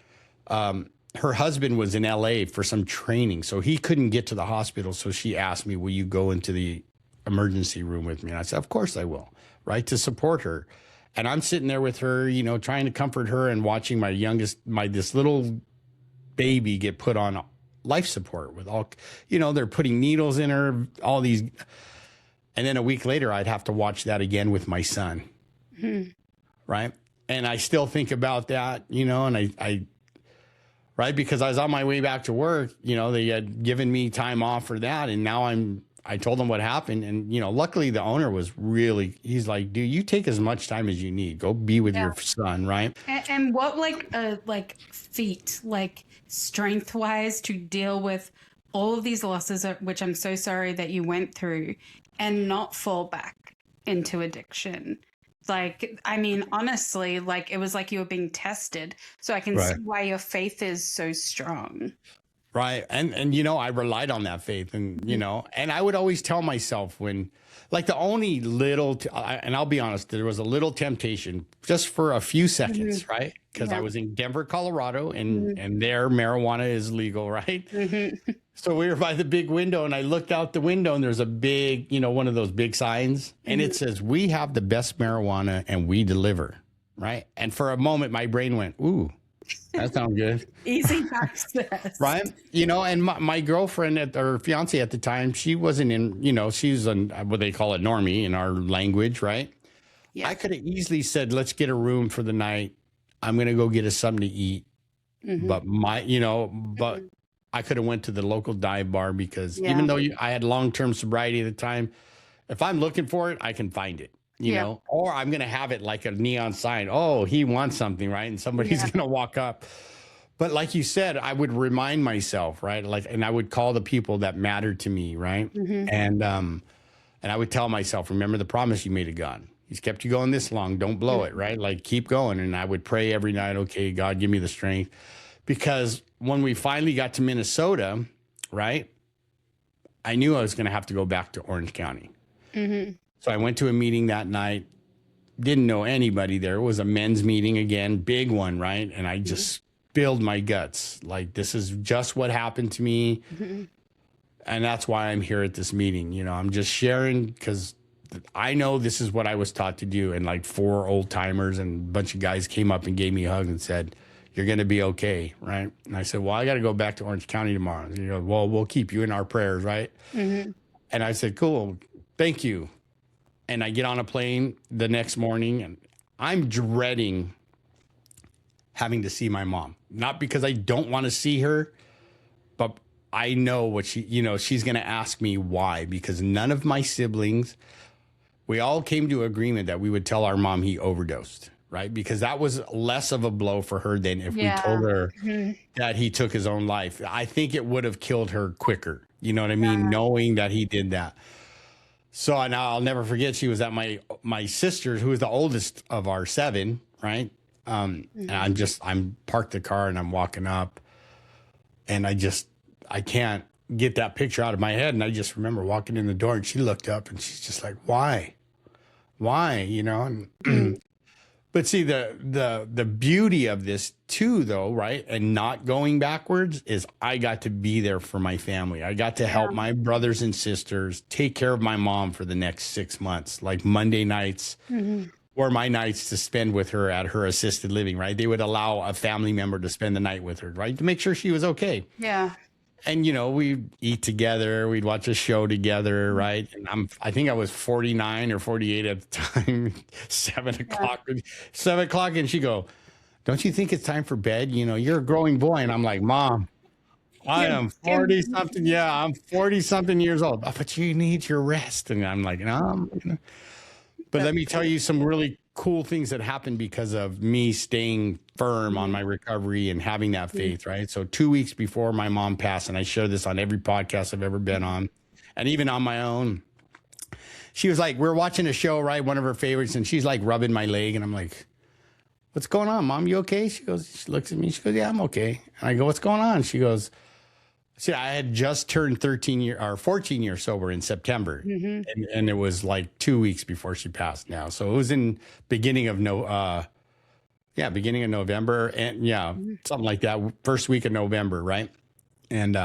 her husband was in LA for some training, so he couldn't get to the hospital. So she asked me, will you go into the emergency room with me. And I said, of course I will, right? To support her. And I'm sitting there with her, you know, trying to comfort her and watching this little baby get put on life support with all, you know, they're putting needles in her, all these. And then a week later, I'd have to watch that again with my son. Right. And I still think about that, you know, and I right, because I was on my way back to work, you know, they had given me time off for that. And now I told them what happened. And, you know, luckily the owner he's like, dude, you take as much time as you need. Go be with your son. Right. And what feat, like strength wise, to deal with all of these losses, which I'm so sorry that you went through, and not fall back into addiction. Like, I mean, honestly, like it was like you were being tested. So I can see why your faith is so strong. Right. And, you know, I relied on that faith and, you know, and I would always tell myself when, like the only little, and I'll be honest, there was a little temptation just for a few seconds, right? Because I was in Denver, Colorado, and there marijuana is legal, right? So we were by the big window and I looked out the window and there's a big, you know, one of those big signs and it says, we have the best marijuana and we deliver, right? And for a moment, my brain went, ooh, that sounds good. Easy access. Right. You know, and my girlfriend or fiance at the time, she wasn't in, you know, she's on what they call it normie in our language, right? Yeah. I could have easily said, let's get a room for the night. I'm going to go get us something to eat. But I could have went to the local dive bar because even though I had long-term sobriety at the time, if I'm looking for it, I can find it. You know, or I'm going to have it like a neon sign. Oh, he wants something, right? And somebody's going to walk up. But like you said, I would remind myself, right? Like, and I would call the people that mattered to me, right? And I would tell myself, remember the promise you made to God. He's kept you going this long. Don't blow it, right? Like, keep going. And I would pray every night, okay, God, give me the strength. Because when we finally got to Minnesota, right, I knew I was going to have to go back to Orange County. So I went to a meeting that night, didn't know anybody there. It was a men's meeting again, big one, right? And I just spilled my guts. Like, this is just what happened to me. And that's why I'm here at this meeting. You know, I'm just sharing because I know this is what I was taught to do. And like 4 old timers and a bunch of guys came up and gave me a hug and said, you're going to be okay, right? And I said, well, I got to go back to Orange County tomorrow. And he goes, well, we'll keep you in our prayers, right? And I said, cool, thank you. And I get on a plane the next morning and I'm dreading having to see my mom. Not because I don't want to see her, but I know what she's going to ask me why, because none of my siblings, we all came to agreement that we would tell our mom he overdosed, right? Because that was less of a blow for her than if we told her that he took his own life. I think it would have killed her quicker. You know what I mean? Knowing that he did that. So I'll never forget, she was at my sister's, who was the oldest of our 7, right? And I'm parked the car and I'm walking up and I can't get that picture out of my head. And I just remember walking in the door and she looked up and she's just like, why, you know? And but see, the beauty of this too, though, right? And not going backwards is I got to be there for my family. I got to help my brothers and sisters take care of my mom for the next 6 months, like Monday nights were my nights to spend with her at her assisted living, right? They would allow a family member to spend the night with her, right? To make sure she was okay. Yeah. And, you know, we'd eat together. We'd watch a show together, right? And I think I was 49 or 48 at the time, 7 o'clock. 7 o'clock, and she'd go, don't you think it's time for bed? You know, you're a growing boy. And I'm like, Mom, I am 40-something. Yeah, I'm 40-something years old. But you need your rest. And I'm like, no. But let me tell you some really cool things that happened because of me staying firm on my recovery and having that faith, right? So 2 weeks before my mom passed, and I share this on every podcast I've ever been on, and even on my own, she was like, we're watching a show, right? One of her favorites, and she's like rubbing my leg, and I'm like, what's going on, Mom? You okay? She looks at me, she goes, yeah, I'm okay. And I go, what's going on? She goes, see, I had just turned 14 years sober in September. And it was like 2 weeks before she passed now. So it was in beginning of November and something like that. First week of November. Right. And,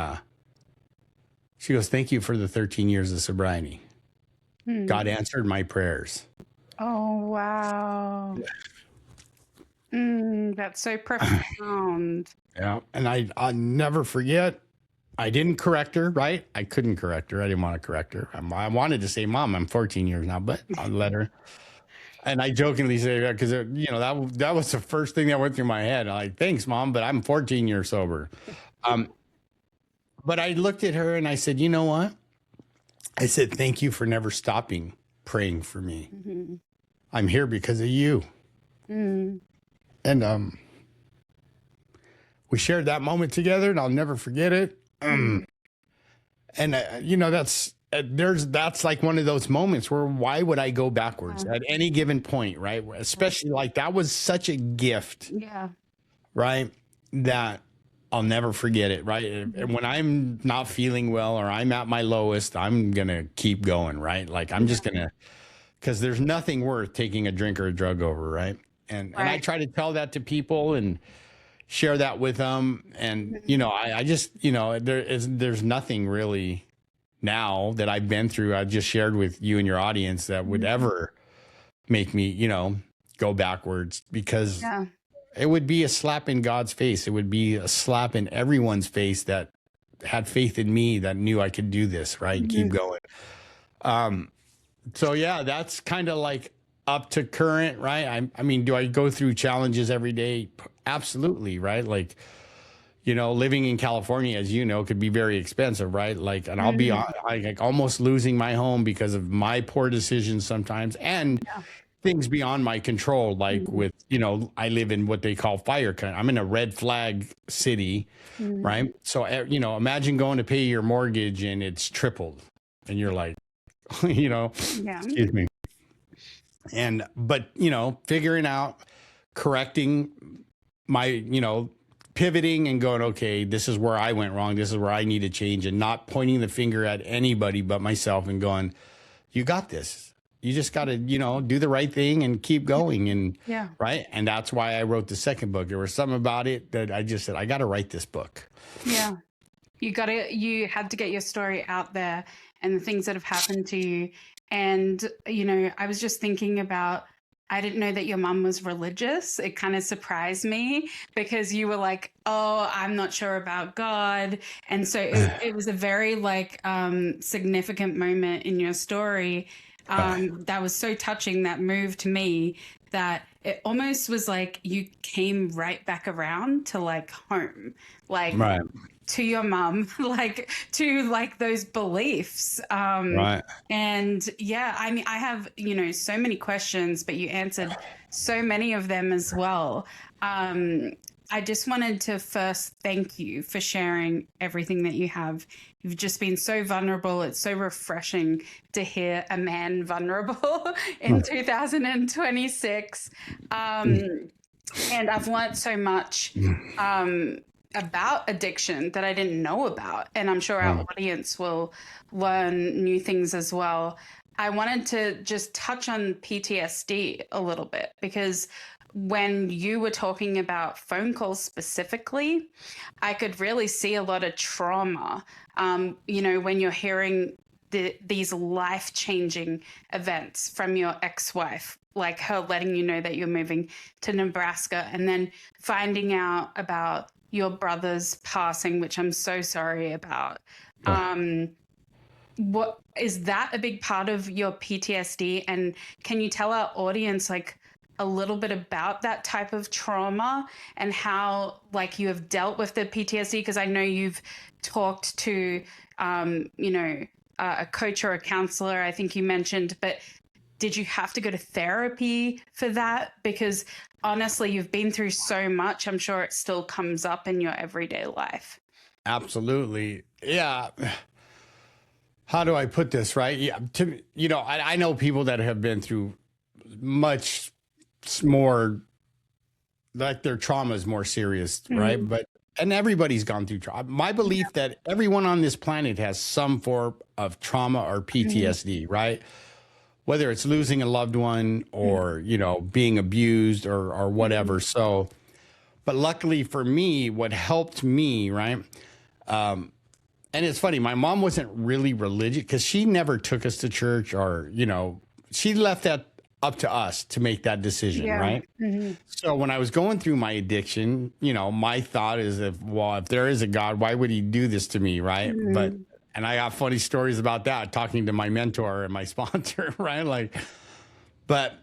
she goes, thank you for the 13 years of sobriety. God answered my prayers. Oh, wow. That's so profound. Yeah. And I'll never forget. I didn't correct her, right? I couldn't correct her. I didn't want to correct her. I wanted to say, Mom, I'm 14 years now, but I'll let her. And I jokingly say that because, that was the first thing that went through my head. I'm like, thanks, Mom, but I'm 14 years sober. But I looked at her and I said, you know what? I said, thank you for never stopping praying for me. I'm here because of you. And we shared that moment together, and I'll never forget it. And that's like one of those moments where why would I go backwards at any given point, right? Especially like that was such a gift, right? That I'll never forget it, right? And when I'm not feeling well or I'm at my lowest, I'm gonna keep going, right? Like I'm just gonna, because there's nothing worth taking a drink or a drug over, right? And I try to tell that to people and share that with them. And, I just, there's nothing really now that I've been through, I just shared with you and your audience that would ever make me, go backwards, because it would be a slap in God's face. It would be a slap in everyone's face that had faith in me, that knew I could do this, right? And keep going. So yeah, that's kind of like up to current, right? I mean, do I go through challenges every day? Absolutely, right? Like, living in California, as you know, could be very expensive, right? Like, and I'll be like almost losing my home because of my poor decisions sometimes, and things beyond my control. Like with, I live in what they call fire country. I'm in a red flag city, right? So, imagine going to pay your mortgage and it's tripled, and you're like, excuse me. But figuring out, correcting my, pivoting and going, okay, this is where I went wrong. This is where I need to change, and not pointing the finger at anybody but myself and going, you got this. You just got to, do the right thing and keep going. And right. And that's why I wrote the second book. There was something about it that I just said, I got to write this book. Yeah. You had to get your story out there and the things that have happened to you. And, I was just thinking about, I didn't know that your mom was religious. It kind of surprised me because you were like, oh, I'm not sure about God. And so it was a very significant moment in your story that was so touching, that moved me, that it almost was like you came right back around to home, to your mom, to those beliefs. And I mean, I have, so many questions, but you answered so many of them as well. I just wanted to first thank you for sharing everything that you have. You've just been so vulnerable. It's so refreshing to hear a man vulnerable in 2026. And I've learned so much about addiction that I didn't know about. And I'm sure our audience will learn new things as well. I wanted to just touch on PTSD a little bit, because when you were talking about phone calls specifically, I could really see a lot of trauma. When you're hearing these life-changing events from your ex-wife, like her letting you know that you're moving to Nebraska, and then finding out about your brother's passing, which I'm so sorry about. What is that a big part of your PTSD? And can you tell our audience a little bit about that type of trauma and how you have dealt with the PTSD? Because I know you've talked to a coach or a counselor, I think you mentioned, but did you have to go to therapy for that? Because honestly, you've been through so much. I'm sure it still comes up in your everyday life. Absolutely. Yeah. How do I put this, right? Yeah. I know people that have been through much more, like their trauma is more serious, right? And everybody's gone through trauma. My belief that everyone on this planet has some form of trauma or PTSD, right? Whether it's losing a loved one or, being abused or whatever. So, but luckily for me, what helped me, right? And it's funny, my mom wasn't really religious because she never took us to church or, she left that up to us to make that decision, Yeah. right? So when I was going through my addiction, my thought is if there is a God, why would he do this to me, right? And I got funny stories about that talking to my mentor and my sponsor, right? But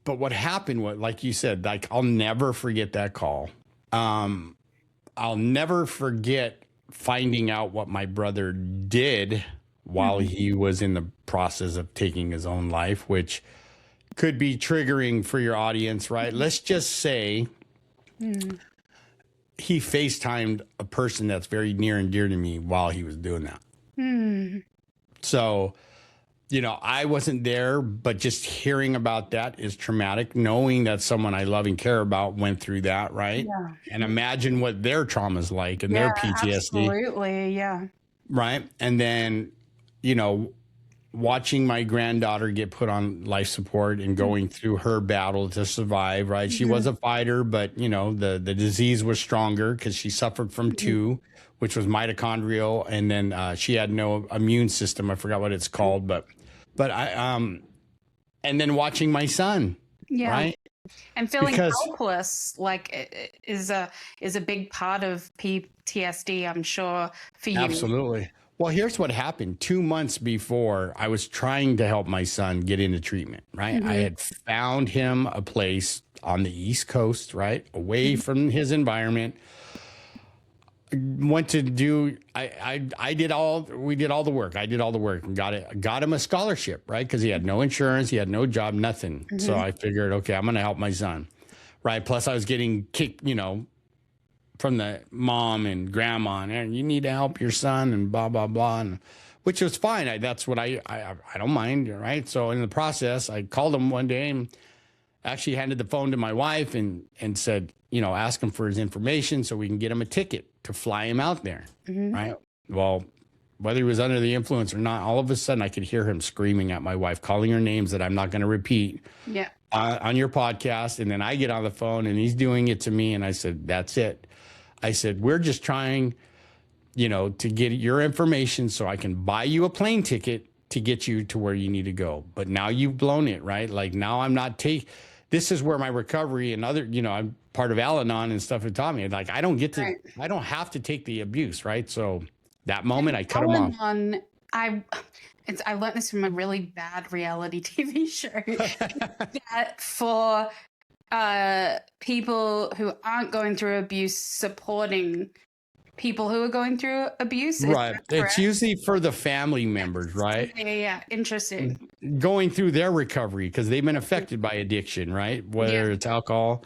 what happened was, like you said, like I'll never forget that call. I'll never forget finding out what my brother did while he was in the process of taking his own life, which could be triggering for your audience, right? Let's just say he FaceTimed a person that's very near and dear to me while he was doing that. So, I wasn't there, but just hearing about that is traumatic. Knowing that someone I love and care about went through that, right? Yeah. And imagine what their trauma's like and their PTSD. Absolutely. Yeah. Right. And then, watching my granddaughter get put on life support and going through her battle to survive, right? She was a fighter, but, the disease was stronger because she suffered from two, which was mitochondrial. And then she had no immune system. I forgot what it's called, but and then watching my son, right? And feeling helpless, is a big part of PTSD, I'm sure, for you. Absolutely. Well, here's what happened. 2 months before, I was trying to help my son get into treatment, right? I had found him a place on the East Coast, right? Away from his environment. Went to do, we did all the work. I did all the work and got him a scholarship, right? Because he had no insurance, he had no job, nothing. So I figured, okay, I'm going to help my son, right? Plus I was getting kicked, from the mom and grandma, and you need to help your son and blah, blah, blah. And, which was fine. That's what I don't mind, right? So in the process, I called him one day and actually handed the phone to my wife and said, ask him for his information so we can get him a ticket to fly him out there, right? Well, whether he was under the influence or not, all of a sudden I could hear him screaming at my wife, calling her names that I'm not going to repeat on your podcast. And then I get on the phone and he's doing it to me. And I said, that's it. I said, we're just trying, to get your information so I can buy you a plane ticket to get you to where you need to go. But now you've blown it, right? Like now I'm not this is where my recovery and other, I'm part of Al-Anon and stuff have taught me. Like I don't have to take the abuse, right? So that moment I cut him off. I learned this from a really bad reality TV show that for people who aren't going through abuse, supporting people who are going through abuse. Right. It's usually for the family members, right? Yeah. Interesting. Going through their recovery because they've been affected by addiction, right? Whether it's alcohol.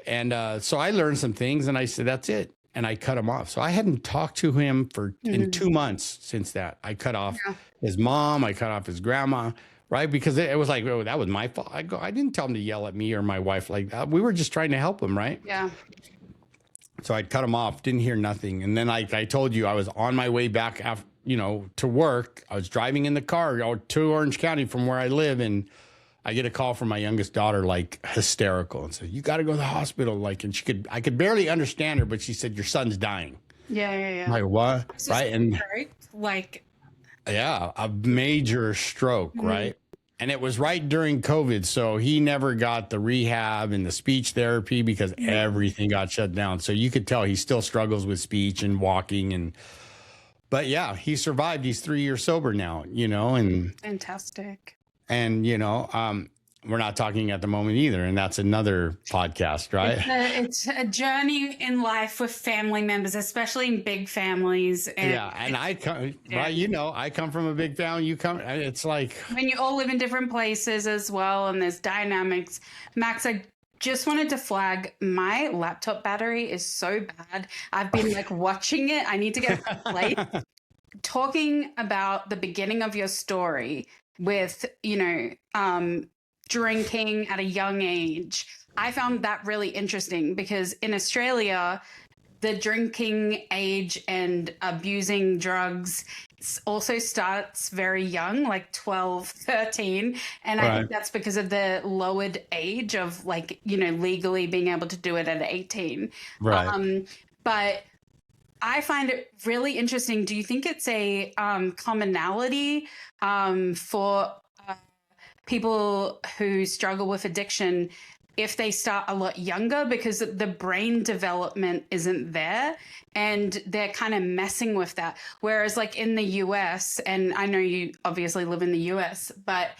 And so I learned some things and I said, that's it. And I cut him off. So I hadn't talked to him in 2 months since that. I cut off his mom. I cut off his grandma. Right. Because it was like, oh, that was my fault. I didn't tell him to yell at me or my wife like that. We were just trying to help him. Right. Yeah. So I'd cut him off, didn't hear nothing. And then like I told you, I was on my way back after, to work. I was driving in the car to Orange County from where I live. And I get a call from my youngest daughter, like hysterical, and said, you got to go to the hospital. Like, and I could barely understand her, but she said, your son's dying. Yeah. I'm like, what? Right. And like, yeah, a major stroke, right? And it was right during COVID. So he never got the rehab and the speech therapy because everything got shut down. So you could tell he still struggles with speech and walking. But yeah, he survived. He's 3 years sober now, and fantastic. And, we're not talking at the moment either. And that's another podcast, right? It's a journey in life with family members, especially in big families. And I come, right, I come from a big family. It's like when you all live in different places as well, and there's dynamics. Max, I just wanted to flag my laptop battery is so bad. I've been watching it. I need to get a plate. Talking about the beginning of your story with, drinking at a young age. I found that really interesting because in Australia, the drinking age and abusing drugs also starts very young, like 12, 13. And I think that's because of the lowered age of legally being able to do it at 18. Right. But I find it really interesting. Do you think it's a commonality for people who struggle with addiction if they start a lot younger, because the brain development isn't there and they're kind of messing with that? Whereas like in the US, and I know you obviously live in the US, but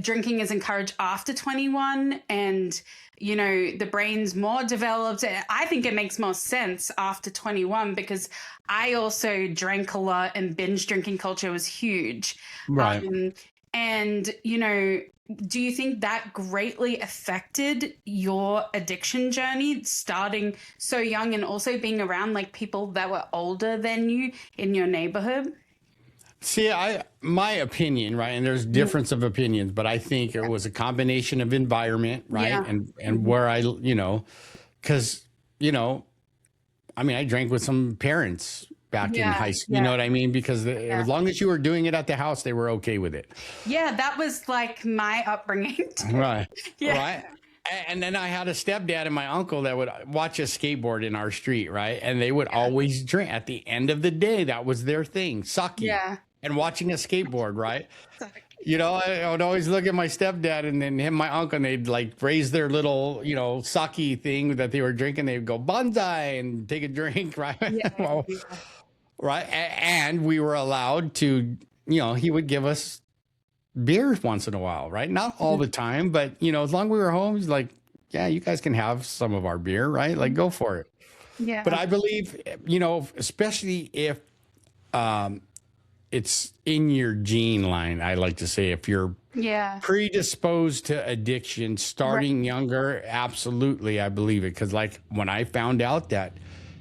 drinking is encouraged after 21, and the brain's more developed. I think it makes more sense after 21 because I also drank a lot and binge drinking culture was huge. Right. And do you think that greatly affected your addiction journey, starting so young and also being around like people that were older than you in your neighborhood? See, my opinion, right, and there's difference of opinions, but I think it was a combination of environment, right, Yeah. and where because I mean, I drank with some parents back in high school. You know what I mean? Because as long as you were doing it at the house, they were okay with it. Yeah, that was like my upbringing too. Right. Yeah. Right. And then I had a stepdad and my uncle that would watch us skateboard in our street, right? And they would always drink. At the end of the day, that was their thing, sake. Yeah. And watching a skateboard, right? I would always look at my stepdad and then him, and my uncle, and they'd like raise their little, sake thing that they were drinking. They'd go bonsai and take a drink, right? Yeah. Well, right. And we were allowed to, he would give us beers once in a while, right? Not all the time, but, as long as we were home, he's like, yeah, you guys can have some of our beer, right? Like, go for it. Yeah. But I believe, especially if, it's in your gene line, I like to say, if you're predisposed to addiction starting younger, absolutely, I believe it. Because like when I found out that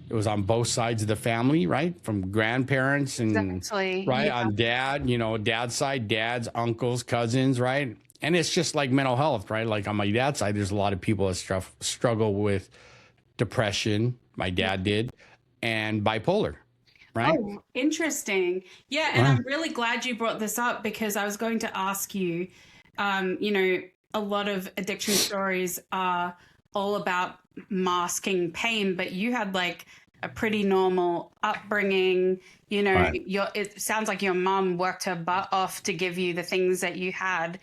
it was on both sides of the family, right, from grandparents and on dad's side, dads, uncles, cousins, right, and it's just like mental health, right? Like on my dad's side, there's a lot of people that struggle with depression. My dad did, and bipolar. Right? Oh, interesting. Yeah, and I'm really glad you brought this up because I was going to ask you, a lot of addiction stories are all about masking pain, but you had like a pretty normal upbringing. It sounds like your mom worked her butt off to give you the things that you had.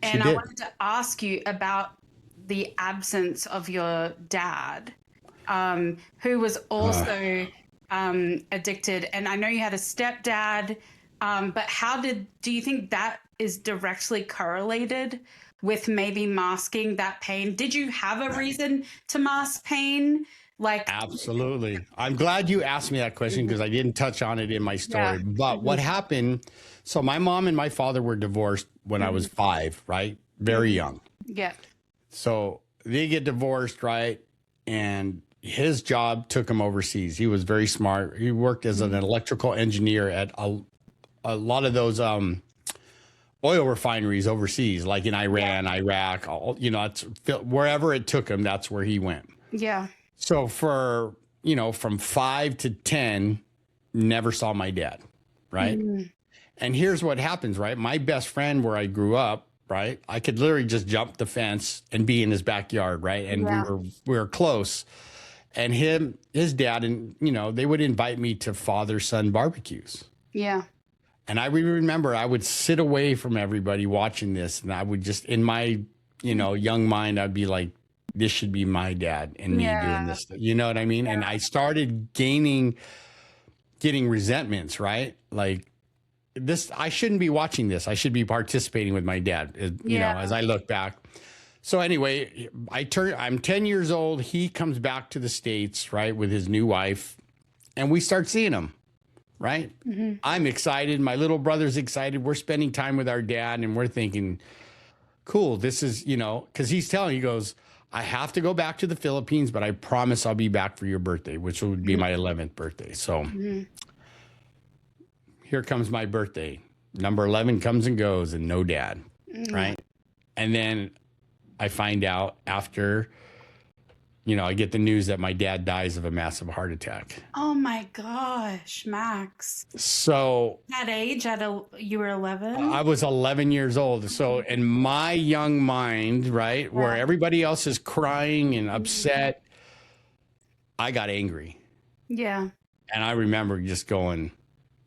And I wanted to ask you about the absence of your dad, who was also addicted. And I know you had a stepdad, but do you think that is directly correlated with maybe masking that pain? Did you have a reason to mask pain? Absolutely. I'm glad you asked me that question because I didn't touch on it in my story. But what happened, so my mom and my father were divorced when I was 5, right? Very young. Yeah. So they get divorced, right? And his job took him overseas. He was very smart. He worked as an electrical engineer at a lot of those oil refineries overseas, like in Iran, Iraq, wherever it took him, that's where he went. Yeah. So for, from 5 to 10, never saw my dad, right? And here's what happens, right? My best friend where I grew up, right? I could literally just jump the fence and be in his backyard, right? And we were close. And his dad, and they would invite me to father-son barbecues. Yeah. And I remember I would sit away from everybody watching this, and I would just, in my, young mind, I'd be like, this should be my dad and me doing this. You know what I mean? Yeah. And I started getting resentments, right? Like this, I shouldn't be watching this. I should be participating with my dad, as I look back. So anyway, I'm 10 years old. He comes back to the States, right, with his new wife, and we start seeing him, right? I'm excited. My little brother's excited. We're spending time with our dad, and we're thinking, cool, this is, because he goes, I have to go back to the Philippines, but I promise I'll be back for your birthday, which would be my 11th birthday. So here comes my birthday. Number 11 comes and goes, and no dad, right? And then I find out after, I get the news that my dad dies of a massive heart attack. Oh my gosh, Max. So that age, you were 11? I was 11 years old. So in my young mind, right, where everybody else is crying and upset, I got angry. Yeah. And I remember just going,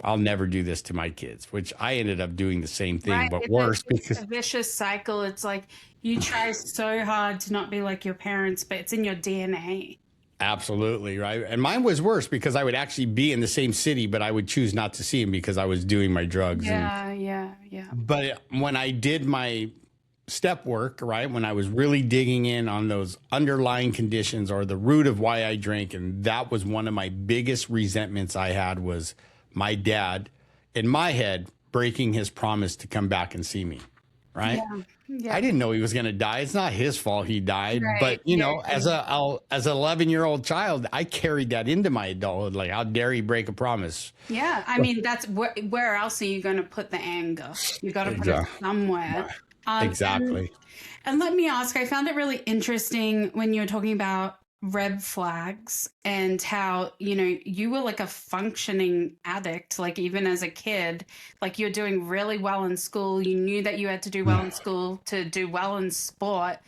I'll never do this to my kids, which I ended up doing the same thing, Right. but worse It's because a vicious cycle. It's like you try so hard to not be like your parents, but it's in your DNA. absolutely, right. And mine was worse because I would actually be in the same city, but I would choose not to see him because I was doing my drugs. Yeah. But when I did my step work, right, when I was really digging in on those underlying conditions or the root of why I drank, and that was one of my biggest resentments I had was my dad, in my head, breaking his promise to come back and see me, right? Yeah. I didn't know he was going to die. It's not his fault he died, Right. but as an 11-year-old child, I carried that into my adulthood. Like, how dare he break a promise? Yeah. I mean, that's where else are you going to put the anger? You got to put it somewhere. Exactly. And let me ask, I found it really interesting when you were talking about red flags and how, you were like a functioning addict, like even as a kid, like you're doing really well in school. You knew that you had to do well in school to do well in sport.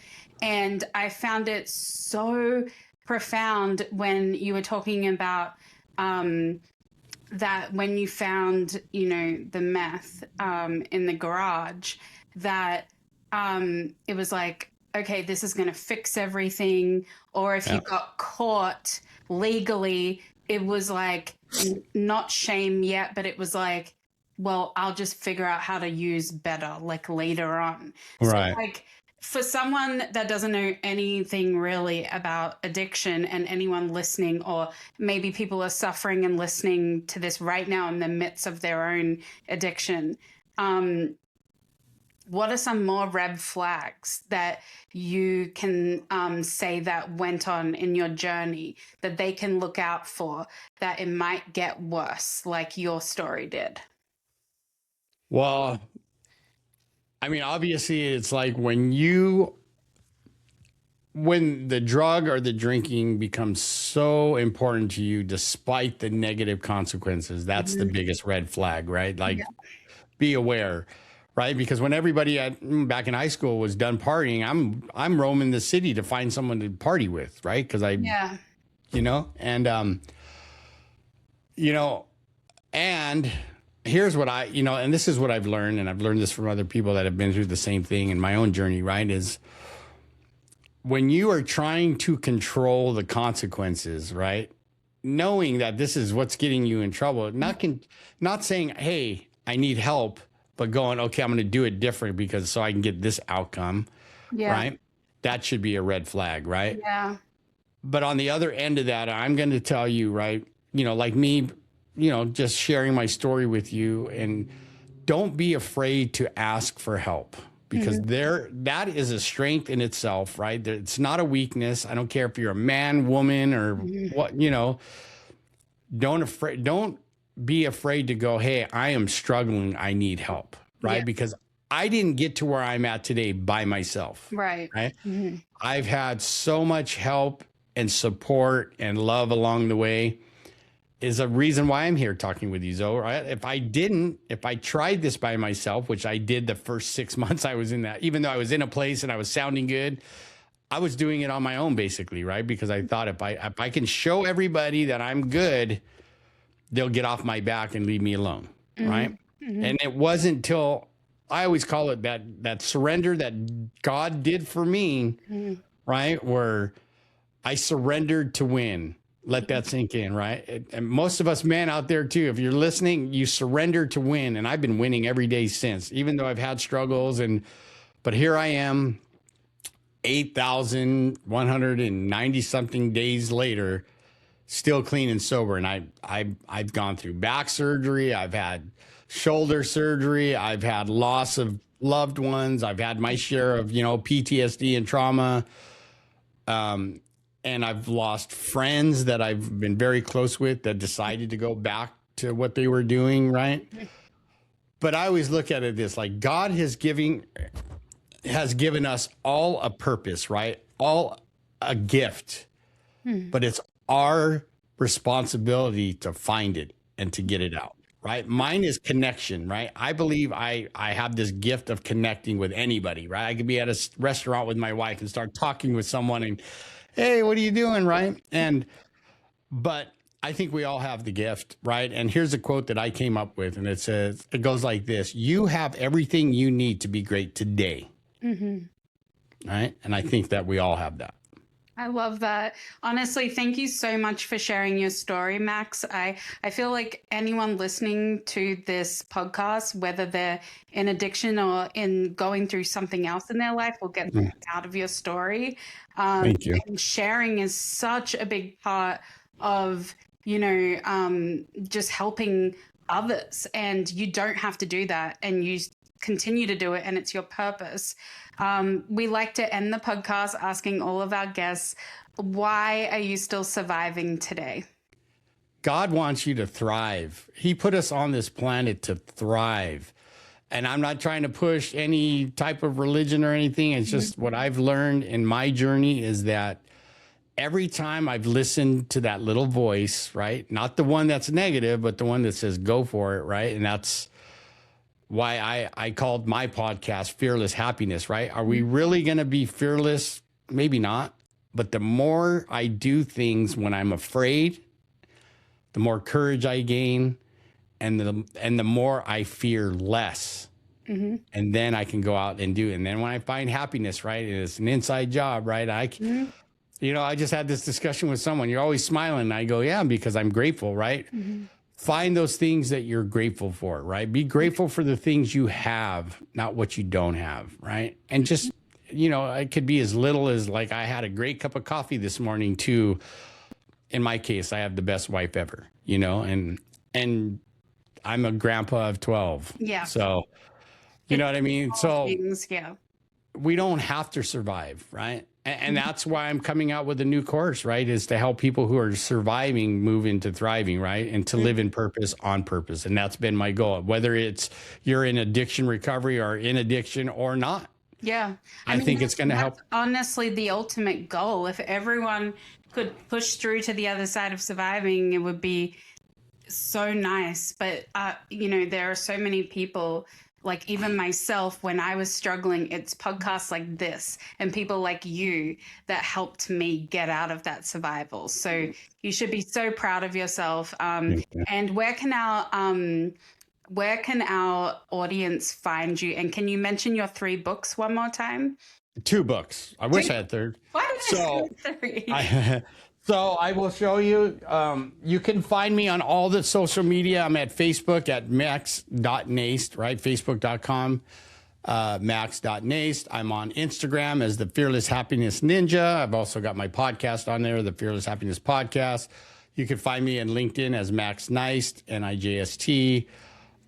And I found it so profound when you were talking about that when you found, the meth in the garage, that it was like, okay, this is going to fix everything. Or if you got caught legally, it was like not shame yet, but it was like, well, I'll just figure out how to use better, like later on. Right. So like for someone that doesn't know anything really about addiction, and anyone listening, or maybe people are suffering and listening to this right now in the midst of their own addiction, what are some more red flags that you can say that went on in your journey that they can look out for, that it might get worse, like your story did? Well, I mean, obviously, it's like when the drug or the drinking becomes so important to you, despite the negative consequences, that's the biggest red flag, right? Like, be aware, right? Because when everybody back in high school was done partying, I'm roaming the city to find someone to party with, right? Because and here's what and this is what I've learned, and I've learned this from other people that have been through the same thing in my own journey, right? Is when you are trying to control the consequences, right? Knowing that this is what's getting you in trouble, not saying, hey, I need help, but going, okay, I'm going to do it different because so I can get this outcome, right? That should be a red flag, right? Yeah. But on the other end of that, I'm going to tell you, right? Like me, just sharing my story with you, and don't be afraid to ask for help, because that is a strength in itself, right? It's not a weakness. I don't care if you're a man, woman, or what, don't be afraid to go, hey, I am struggling. I need help, right? Yeah. Because I didn't get to where I'm at today by myself. Right. I've had so much help and support and love along the way, is a reason why I'm here talking with you, Zoe, right? If I tried this by myself, which I did the first 6 months I was in that, even though I was in a place and I was sounding good, I was doing it on my own basically, right? Because I thought if I can show everybody that I'm good, they'll get off my back and leave me alone, right? And it wasn't till, I always call it that surrender that God did for me, right? Where I surrendered to win. Let that sink in, right? And most of us men out there too, if you're listening, you surrender to win. And I've been winning every day since, even though I've had struggles. But here I am, 8,190 something days later, still clean and sober. And I've gone through back surgery. I've had shoulder surgery. I've had loss of loved ones. I've had my share of, PTSD and trauma. And I've lost friends that I've been very close with that decided to go back to what they were doing, right? But I always look at it this, like, God has given us all a purpose, right? All a gift, but it's our responsibility to find it and to get it out, right? Mine is connection, right? I believe I have this gift of connecting with anybody, right? I could be at a restaurant with my wife and start talking with someone and, hey, what are you doing, right? And But I think we all have the gift, right? And here's a quote that I came up with, and it goes like this: "You have everything you need to be great today." Right? And I think that we all have that. I love that. Honestly, thank you so much for sharing your story, Max. I feel like anyone listening to this podcast, whether they're in addiction or in going through something else in their life, will get something out of your story. Thank you. And sharing is such a big part of, just helping others. And you don't have to do that. And you continue to do it, and it's your purpose. We like to end the podcast asking all of our guests, why are you still surviving today? God wants you to thrive. He put us on this planet to thrive. And I'm not trying to push any type of religion or anything. It's just what I've learned in my journey is that every time I've listened to that little voice, right? Not the one that's negative, but the one that says, go for it, right? And that's why I called my podcast Fearless Happiness, right? Are we really going to be fearless? Maybe not. But the more I do things when I'm afraid, the more courage I gain, and the more I fear less. And then I can go out and do it. And then when I find happiness, right, and it's an inside job, right? I just had this discussion with someone. You're always smiling. And I go, yeah, because I'm grateful, right? Find those things that you're grateful for, right? Be grateful for the things you have, not what you don't have, right? And just, it could be as little as like I had a great cup of coffee this morning to, in my case, I have the best wife ever, and I'm a grandpa of 12. Yeah. So, you know what I mean? So Yeah. we don't have to survive, right? And that's why I'm coming out with a new course, right? Is to help people who are surviving move into thriving, right? And to live in purpose on purpose. And that's been my goal, whether it's you're in addiction recovery or in addiction or not. Yeah. I think it's going to help. Honestly, the ultimate goal, if everyone could push through to the other side of surviving, it would be so nice. But, there are so many people, like even myself, when I was struggling, it's podcasts like this and people like you that helped me get out of that survival. So you should be so proud of yourself. And where can our audience find you? And can you mention your 3 books one more time? 2 books. I wish I had 3rd. Why did I say 3? So I will show you. You can find me on all the social media. I'm at Facebook at max.nijst, right? Facebook.com, max.nijst. I'm on Instagram as the Fearless Happiness Ninja. I've also got my podcast on there, the Fearless Happiness Podcast. You can find me on LinkedIn as Max Nijst, Nijst.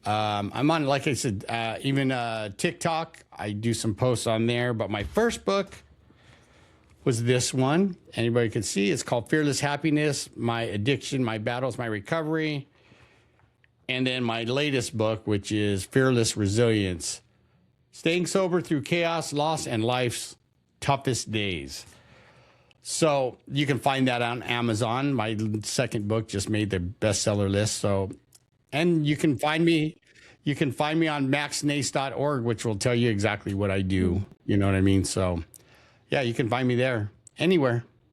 I'm on, like I said, even TikTok. I do some posts on there. But my first book was this one. Anybody can see. It's called Fearless Happiness, My Addiction, My Battles, My Recovery. And then my latest book, which is Fearless Resilience, Staying Sober Through Chaos, Loss, and Life's Toughest Days. So you can find that on Amazon. My second book just made the bestseller list. So, and you can find me on maxnijst.org, which will tell you exactly what I do. You know what I mean? So yeah, you can find me there anywhere.